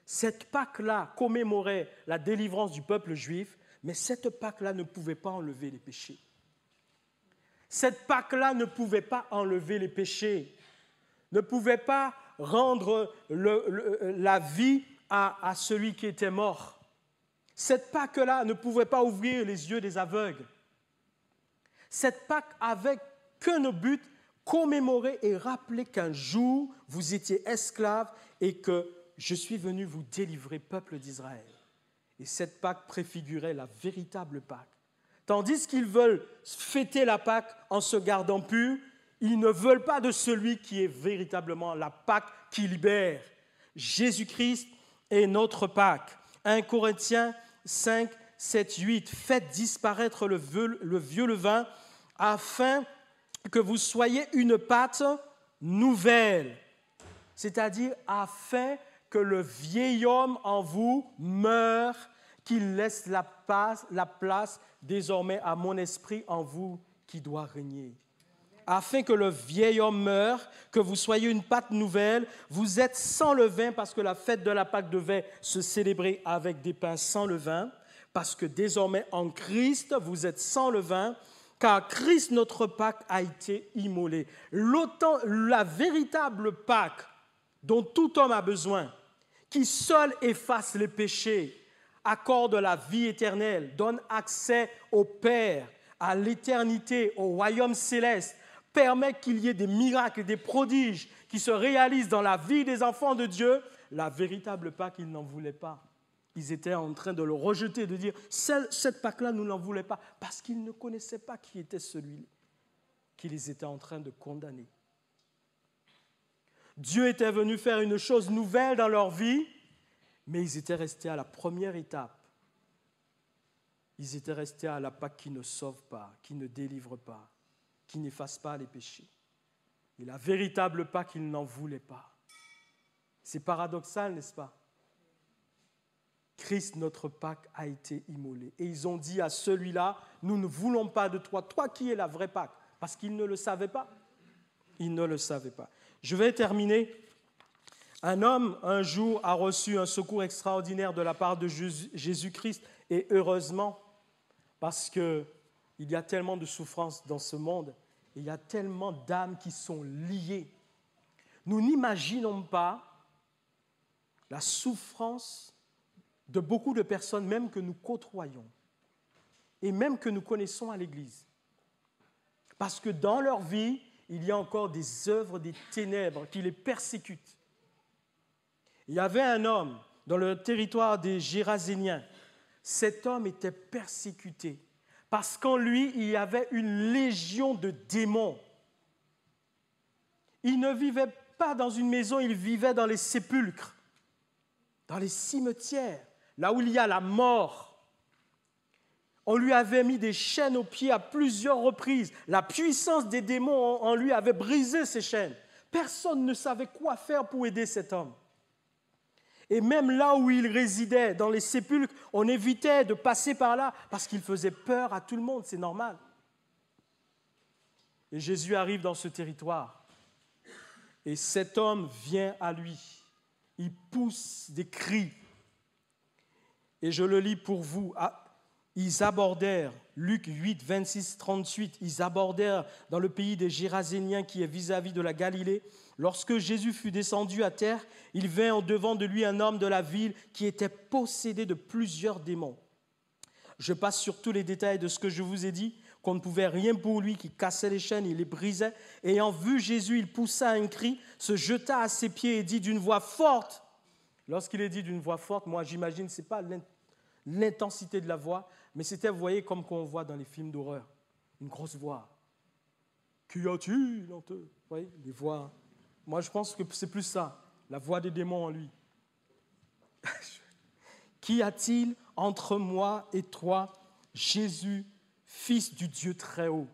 cette Pâque-là commémorait la délivrance du peuple juif, mais cette Pâque-là ne pouvait pas enlever les péchés. Cette Pâque-là ne pouvait pas enlever les péchés, ne pouvait pas rendre la vie à celui qui était mort. Cette Pâque-là ne pouvait pas ouvrir les yeux des aveugles. Cette Pâque avait qu'un but, commémorer et rappeler qu'un jour, vous étiez esclaves et que je suis venu vous délivrer, peuple d'Israël. Et cette Pâque préfigurait la véritable Pâque. Tandis qu'ils veulent fêter la Pâque en se gardant purs, ils ne veulent pas de celui qui est véritablement la Pâque qui libère. Jésus-Christ est notre Pâque. 1 Corinthiens 5, 7, 8. Faites disparaître le vieux levain afin que vous soyez une pâte nouvelle. C'est-à-dire afin que le vieil homme en vous meure, qu'il laisse la place désormais à mon esprit en vous qui doit régner. Afin que le vieil homme meure, que vous soyez une pâte nouvelle, vous êtes sans levain parce que la fête de la Pâque devait se célébrer avec des pains sans levain, parce que désormais en Christ, vous êtes sans levain, car Christ, notre Pâque, a été immolé. La véritable Pâque dont tout homme a besoin, qui seul efface les péchés, accorde la vie éternelle, donne accès au Père, à l'éternité, au royaume céleste, permet qu'il y ait des miracles, des prodiges qui se réalisent dans la vie des enfants de Dieu, la véritable Pâque, ils n'en voulaient pas. Ils étaient en train de le rejeter, de dire, cette Pâque-là, nous n'en voulons pas, parce qu'ils ne connaissaient pas qui était celui qui les était en train de condamner. Dieu était venu faire une chose nouvelle dans leur vie, mais ils étaient restés à la première étape. Ils étaient restés à la Pâque qui ne sauve pas, qui ne délivre pas, qui n'efface pas les péchés. Et la véritable Pâque, ils n'en voulaient pas. C'est paradoxal, n'est-ce pas? Christ, notre Pâque, a été immolé. Et ils ont dit à celui-là, nous ne voulons pas de toi, toi qui es la vraie Pâque, parce qu'ils ne le savaient pas. Ils ne le savaient pas. Je vais terminer. Un homme, un jour, a reçu un secours extraordinaire de la part de Jésus-Christ, et heureusement, parce qu'il y a tellement de souffrances dans ce monde, et il y a tellement d'âmes qui sont liées. Nous n'imaginons pas la souffrance de beaucoup de personnes, même que nous côtoyons, et même que nous connaissons à l'Église. Parce que dans leur vie, il y a encore des œuvres des ténèbres qui les persécutent. Il y avait un homme dans le territoire des Géraséniens. Cet homme était persécuté parce qu'en lui, il y avait une légion de démons. Il ne vivait pas dans une maison, il vivait dans les sépulcres, dans les cimetières, là où il y a la mort. On lui avait mis des chaînes aux pieds à plusieurs reprises. La puissance des démons en lui avait brisé ces chaînes. Personne ne savait quoi faire pour aider cet homme. Et même là où il résidait, dans les sépulcres, on évitait de passer par là parce qu'il faisait peur à tout le monde, c'est normal. Et Jésus arrive dans ce territoire. Et cet homme vient à lui. Il pousse des cris. Et je le lis pour vous. ils abordèrent, Luc 8, 26, 38, ils abordèrent dans le pays des Géraséniens qui est vis-à-vis de la Galilée. Lorsque Jésus fut descendu à terre, il vint au-devant de lui un homme de la ville qui était possédé de plusieurs démons. Je passe sur tous les détails de ce que je vous ai dit, qu'on ne pouvait rien pour lui, qui cassait les chaînes, il les brisait. Ayant vu Jésus, il poussa un cri, se jeta à ses pieds et dit d'une voix forte. Lorsqu'il est dit d'une voix forte, moi j'imagine, ce n'est pas l'intensité de la voix, mais c'était, vous voyez, comme qu'on voit dans les films d'horreur, une grosse voix. Qu'y a-t-il entre eux? Vous voyez, les voix. Moi je pense que c'est plus ça, la voix des démons en lui. Qu'y a-t-il entre moi et toi, Jésus, Fils du Dieu très haut?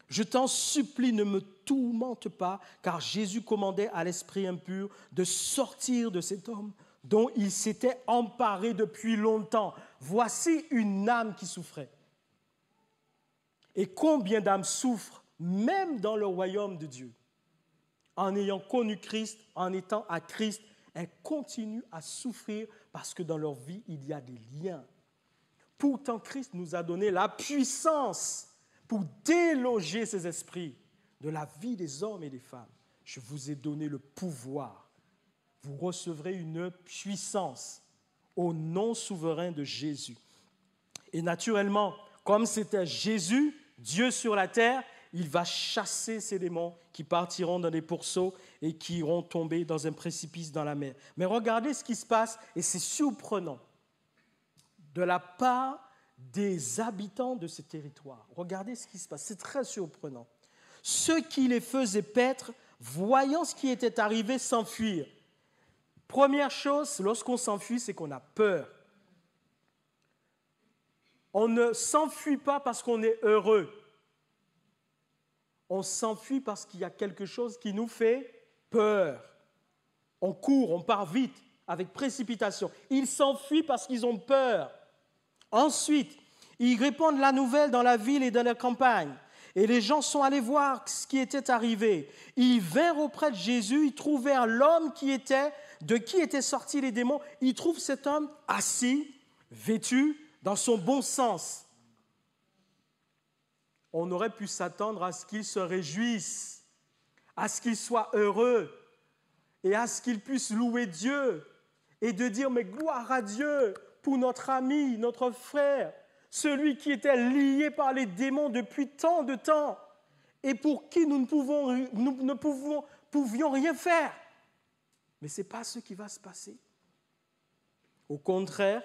Je t'en supplie, ne me tourmente pas, car Jésus commandait à l'esprit impur de sortir de cet homme dont il s'était emparé depuis longtemps. Voici une âme qui souffrait. Et combien d'âmes souffrent, même dans le royaume de Dieu? En ayant connu Christ, en étant à Christ, elles continuent à souffrir parce que dans leur vie, il y a des liens. Pourtant, Christ nous a donné la puissance pour déloger ces esprits de la vie des hommes et des femmes. Je vous ai donné le pouvoir. Vous recevrez une puissance au nom souverain de Jésus. Et naturellement, comme c'était Jésus, Dieu sur la terre, il va chasser ces démons qui partiront dans des pourceaux et qui iront tomber dans un précipice dans la mer. Mais regardez ce qui se passe, et c'est surprenant. De la part des habitants de ce territoire. Regardez ce qui se passe, c'est très surprenant. Ceux qui les faisaient paître, voyant ce qui était arrivé, s'enfuirent. Première chose, lorsqu'on s'enfuit, c'est qu'on a peur. On ne s'enfuit pas parce qu'on est heureux. On s'enfuit parce qu'il y a quelque chose qui nous fait peur. On court, on part vite, avec précipitation. Ils s'enfuient parce qu'ils ont peur. Ensuite, ils répandent la nouvelle dans la ville et dans la campagne. Et les gens sont allés voir ce qui était arrivé. Ils vinrent auprès de Jésus, ils trouvèrent l'homme de qui étaient sortis les démons. Ils trouvent cet homme assis, vêtu, dans son bon sens. On aurait pu s'attendre à ce qu'il se réjouisse, à ce qu'il soit heureux et à ce qu'il puisse louer Dieu et de dire « mais gloire à Dieu » pour notre ami, notre frère, celui qui était lié par les démons depuis tant de temps et pour qui nous ne pouvions rien faire. Mais ce n'est pas ce qui va se passer. Au contraire,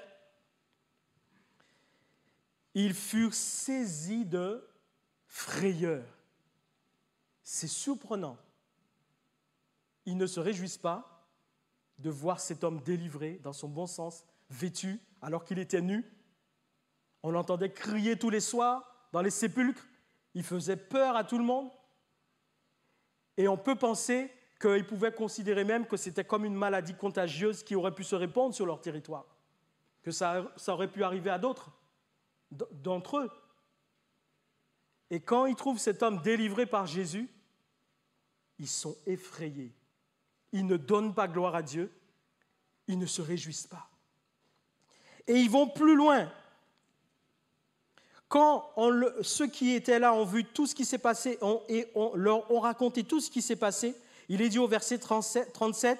ils furent saisis de frayeur. C'est surprenant. Ils ne se réjouissent pas de voir cet homme délivré, dans son bon sens, vêtu, alors qu'il était nu. On l'entendait crier tous les soirs dans les sépulcres. Il faisait peur à tout le monde. Et on peut penser qu'ils pouvaient considérer même que c'était comme une maladie contagieuse qui aurait pu se répandre sur leur territoire, que ça aurait pu arriver à d'autres d'entre eux. Et quand ils trouvent cet homme délivré par Jésus, ils sont effrayés. Ils ne donnent pas gloire à Dieu, ils ne se réjouissent pas. Et ils vont plus loin. Quand ceux qui étaient là ont vu tout ce qui s'est passé et on leur ont raconté tout ce qui s'est passé, il est dit au verset 37,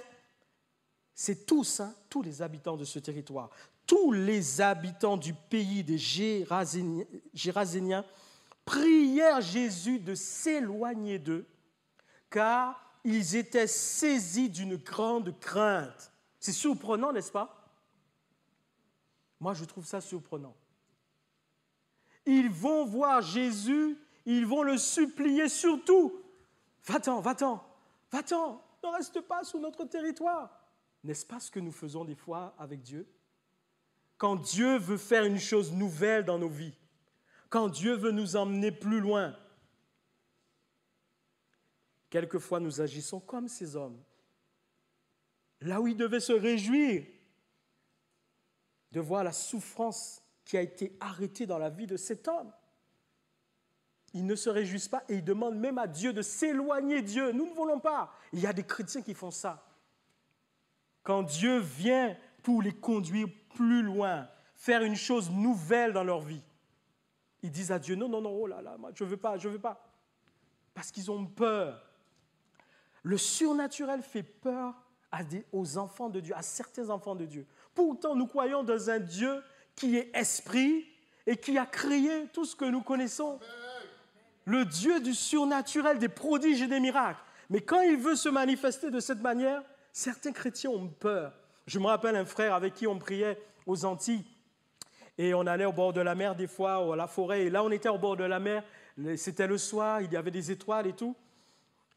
c'est tous les habitants de ce territoire, tous les habitants du pays des Géraséniens prièrent Jésus de s'éloigner d'eux, car ils étaient saisis d'une grande crainte. C'est surprenant, n'est-ce pas? Moi, je trouve ça surprenant. Ils vont voir Jésus, ils vont le supplier surtout. Va-t'en, va-t'en, va-t'en, ne reste pas sur notre territoire. N'est-ce pas ce que nous faisons des fois avec Dieu? Quand Dieu veut faire une chose nouvelle dans nos vies, quand Dieu veut nous emmener plus loin, quelquefois nous agissons comme ces hommes. Là où ils devaient se réjouir de voir la souffrance qui a été arrêtée dans la vie de cet homme. Ils ne se réjouissent pas et ils demandent même à Dieu de s'éloigner de Dieu. Nous ne voulons pas. Il y a des chrétiens qui font ça. Quand Dieu vient pour les conduire plus loin, faire une chose nouvelle dans leur vie. Ils disent à Dieu, non, non, non, oh là là, moi, je ne veux pas, je ne veux pas. Parce qu'ils ont peur. Le surnaturel fait peur aux enfants de Dieu, à certains enfants de Dieu. Pourtant, nous croyons dans un Dieu qui est esprit et qui a créé tout ce que nous connaissons. Le Dieu du surnaturel, des prodiges et des miracles. Mais quand il veut se manifester de cette manière, certains chrétiens ont peur. Je me rappelle un frère avec qui on priait aux Antilles. Et on allait au bord de la mer des fois, ou à la forêt. Et là, on était au bord de la mer. C'était le soir, il y avait des étoiles et tout.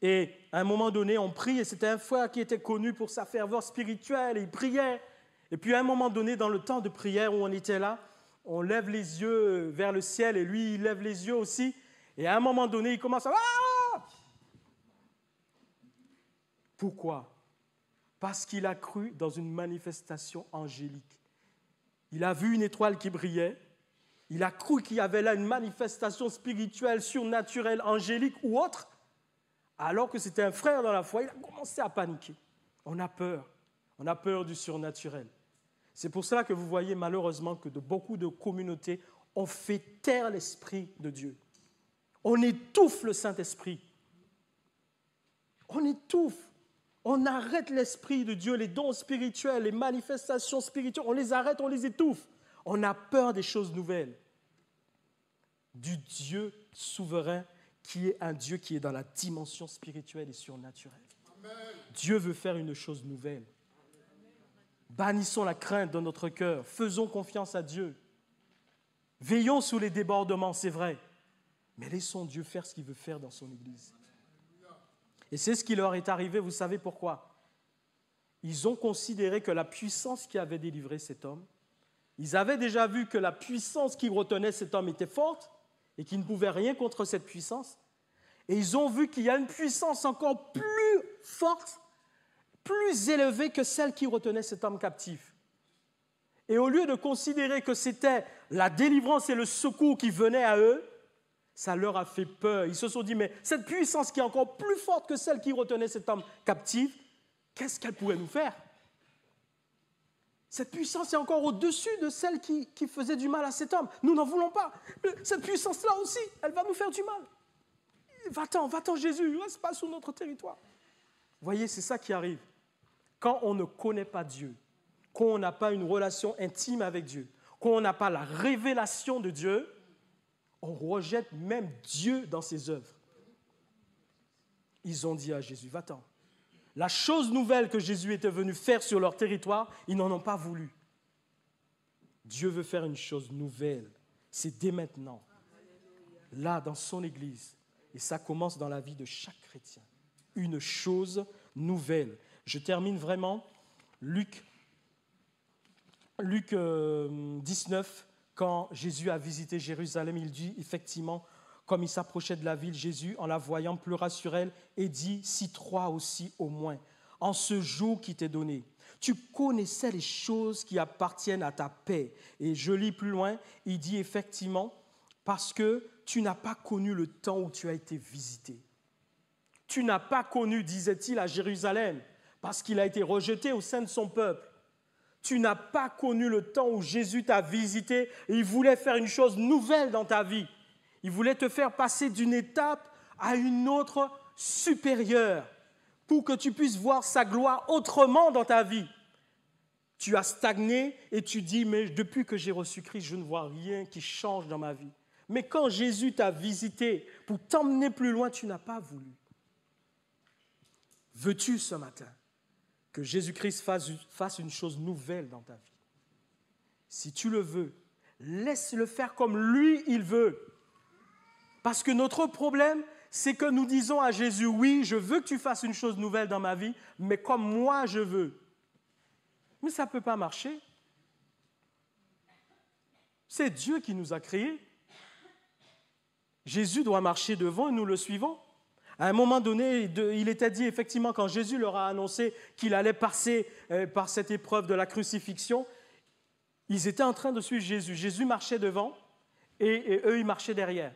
Et à un moment donné, on prie. Et c'était un frère qui était connu pour sa ferveur spirituelle. Et il priait. Et puis à un moment donné, dans le temps de prière où on était là, on lève les yeux vers le ciel. Et lui, il lève les yeux aussi. Et à un moment donné, il commence à... Ah! Pourquoi? Parce qu'il a cru dans une manifestation angélique. Il a vu une étoile qui brillait. Il a cru qu'il y avait là une manifestation spirituelle, surnaturelle, angélique ou autre. Alors que c'était un frère dans la foi, il a commencé à paniquer. On a peur. On a peur du surnaturel. C'est pour cela que vous voyez malheureusement que beaucoup de communautés ont fait taire l'Esprit de Dieu. On étouffe le Saint-Esprit. On étouffe. On arrête l'Esprit de Dieu, les dons spirituels, les manifestations spirituelles. On les arrête, on les étouffe. On a peur des choses nouvelles. Du Dieu souverain qui est un Dieu qui est dans la dimension spirituelle et surnaturelle. Amen. Dieu veut faire une chose nouvelle. Bannissons la crainte dans notre cœur. Faisons confiance à Dieu. Veillons sous les débordements, c'est vrai. Mais laissons Dieu faire ce qu'il veut faire dans son Église. Et c'est ce qui leur est arrivé, vous savez pourquoi? Ils ont considéré que la puissance qui avait délivré cet homme, ils avaient déjà vu que la puissance qui retenait cet homme était forte et qu'il ne pouvait rien contre cette puissance. Et ils ont vu qu'il y a une puissance encore plus forte, plus élevée que celle qui retenait cet homme captif. Et au lieu de considérer que c'était la délivrance et le secours qui venaient à eux, ça leur a fait peur. Ils se sont dit, mais cette puissance qui est encore plus forte que celle qui retenait cet homme captif, qu'est-ce qu'elle pourrait nous faire? Cette puissance est encore au-dessus de celle qui faisait du mal à cet homme. Nous n'en voulons pas. Cette puissance-là aussi, elle va nous faire du mal. Va-t'en Jésus, reste pas sur notre territoire. Vous voyez, c'est ça qui arrive. Quand on ne connaît pas Dieu, quand on n'a pas une relation intime avec Dieu, quand on n'a pas la révélation de Dieu, on rejette même Dieu dans ses œuvres. Ils ont dit à Jésus, va-t'en. La chose nouvelle que Jésus était venu faire sur leur territoire, ils n'en ont pas voulu. Dieu veut faire une chose nouvelle. C'est dès maintenant, là, dans son Église. Et ça commence dans la vie de chaque chrétien. Une chose nouvelle. Je termine vraiment. Luc 19, quand Jésus a visité Jérusalem, il dit effectivement, comme il s'approchait de la ville, Jésus, en la voyant, pleura sur elle et dit, si toi aussi au moins, en ce jour qui t'est donné, tu connaissais les choses qui appartiennent à ta paix. Et je lis plus loin, il dit effectivement, parce que tu n'as pas connu le temps où tu as été visité. Tu n'as pas connu, disait-il à Jérusalem, parce qu'il a été rejeté au sein de son peuple. Tu n'as pas connu le temps où Jésus t'a visité et il voulait faire une chose nouvelle dans ta vie. Il voulait te faire passer d'une étape à une autre supérieure pour que tu puisses voir sa gloire autrement dans ta vie. Tu as stagné et tu dis, mais depuis que j'ai reçu Christ, je ne vois rien qui change dans ma vie. Mais quand Jésus t'a visité pour t'emmener plus loin, tu n'as pas voulu. Veux-tu ce matin que Jésus-Christ fasse une chose nouvelle dans ta vie? Si tu le veux, laisse-le faire comme lui, il veut. Parce que notre problème, c'est que nous disons à Jésus, oui, je veux que tu fasses une chose nouvelle dans ma vie, mais comme moi je veux. Mais ça ne peut pas marcher. C'est Dieu qui nous a créés. Jésus doit marcher devant et nous le suivons. À un moment donné, il était dit effectivement, quand Jésus leur a annoncé qu'il allait passer par cette épreuve de la crucifixion, ils étaient en train de suivre Jésus. Jésus marchait devant et eux, ils marchaient derrière.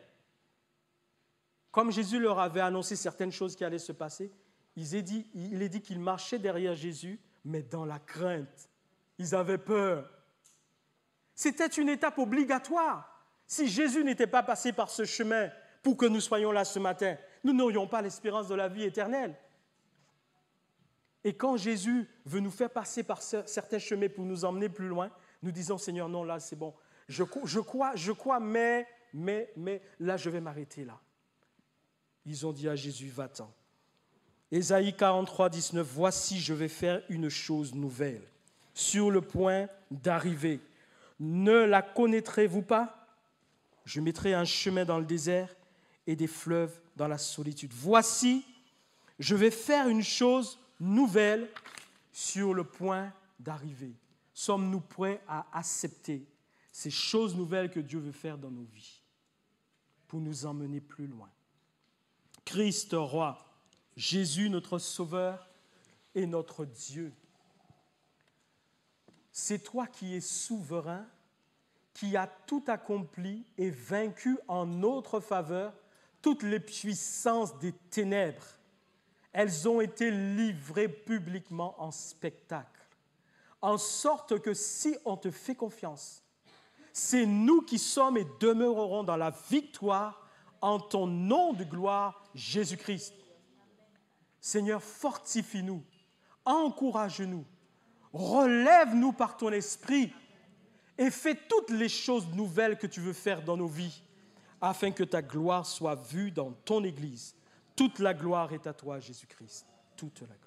Comme Jésus leur avait annoncé certaines choses qui allaient se passer, il est dit qu'ils marchaient derrière Jésus, mais dans la crainte. Ils avaient peur. C'était une étape obligatoire. Si Jésus n'était pas passé par ce chemin pour que nous soyons là ce matin, nous n'aurions pas l'espérance de la vie éternelle. Et quand Jésus veut nous faire passer par certains chemins pour nous emmener plus loin, nous disons, Seigneur, non, là, c'est bon. Je crois, mais là, je vais m'arrêter là. Ils ont dit à Jésus, va-t'en. Ésaïe 43, 19, voici, je vais faire une chose nouvelle, sur le point d'arriver. Ne la connaîtrez-vous pas? Je mettrai un chemin dans le désert et des fleuves dans la solitude. Voici, je vais faire une chose nouvelle sur le point d'arriver. Sommes-nous prêts à accepter ces choses nouvelles que Dieu veut faire dans nos vies pour nous emmener plus loin? Christ, roi, Jésus, notre Sauveur et notre Dieu. C'est toi qui es souverain, qui as tout accompli et vaincu en notre faveur toutes les puissances des ténèbres. Elles ont été livrées publiquement en spectacle, en sorte que si on te fait confiance, c'est nous qui sommes et demeurerons dans la victoire en ton nom de gloire, Jésus-Christ. Seigneur, fortifie-nous, encourage-nous, relève-nous par ton esprit et fais toutes les choses nouvelles que tu veux faire dans nos vies, afin que ta gloire soit vue dans ton Église. Toute la gloire est à toi, Jésus-Christ. Toute la gloire.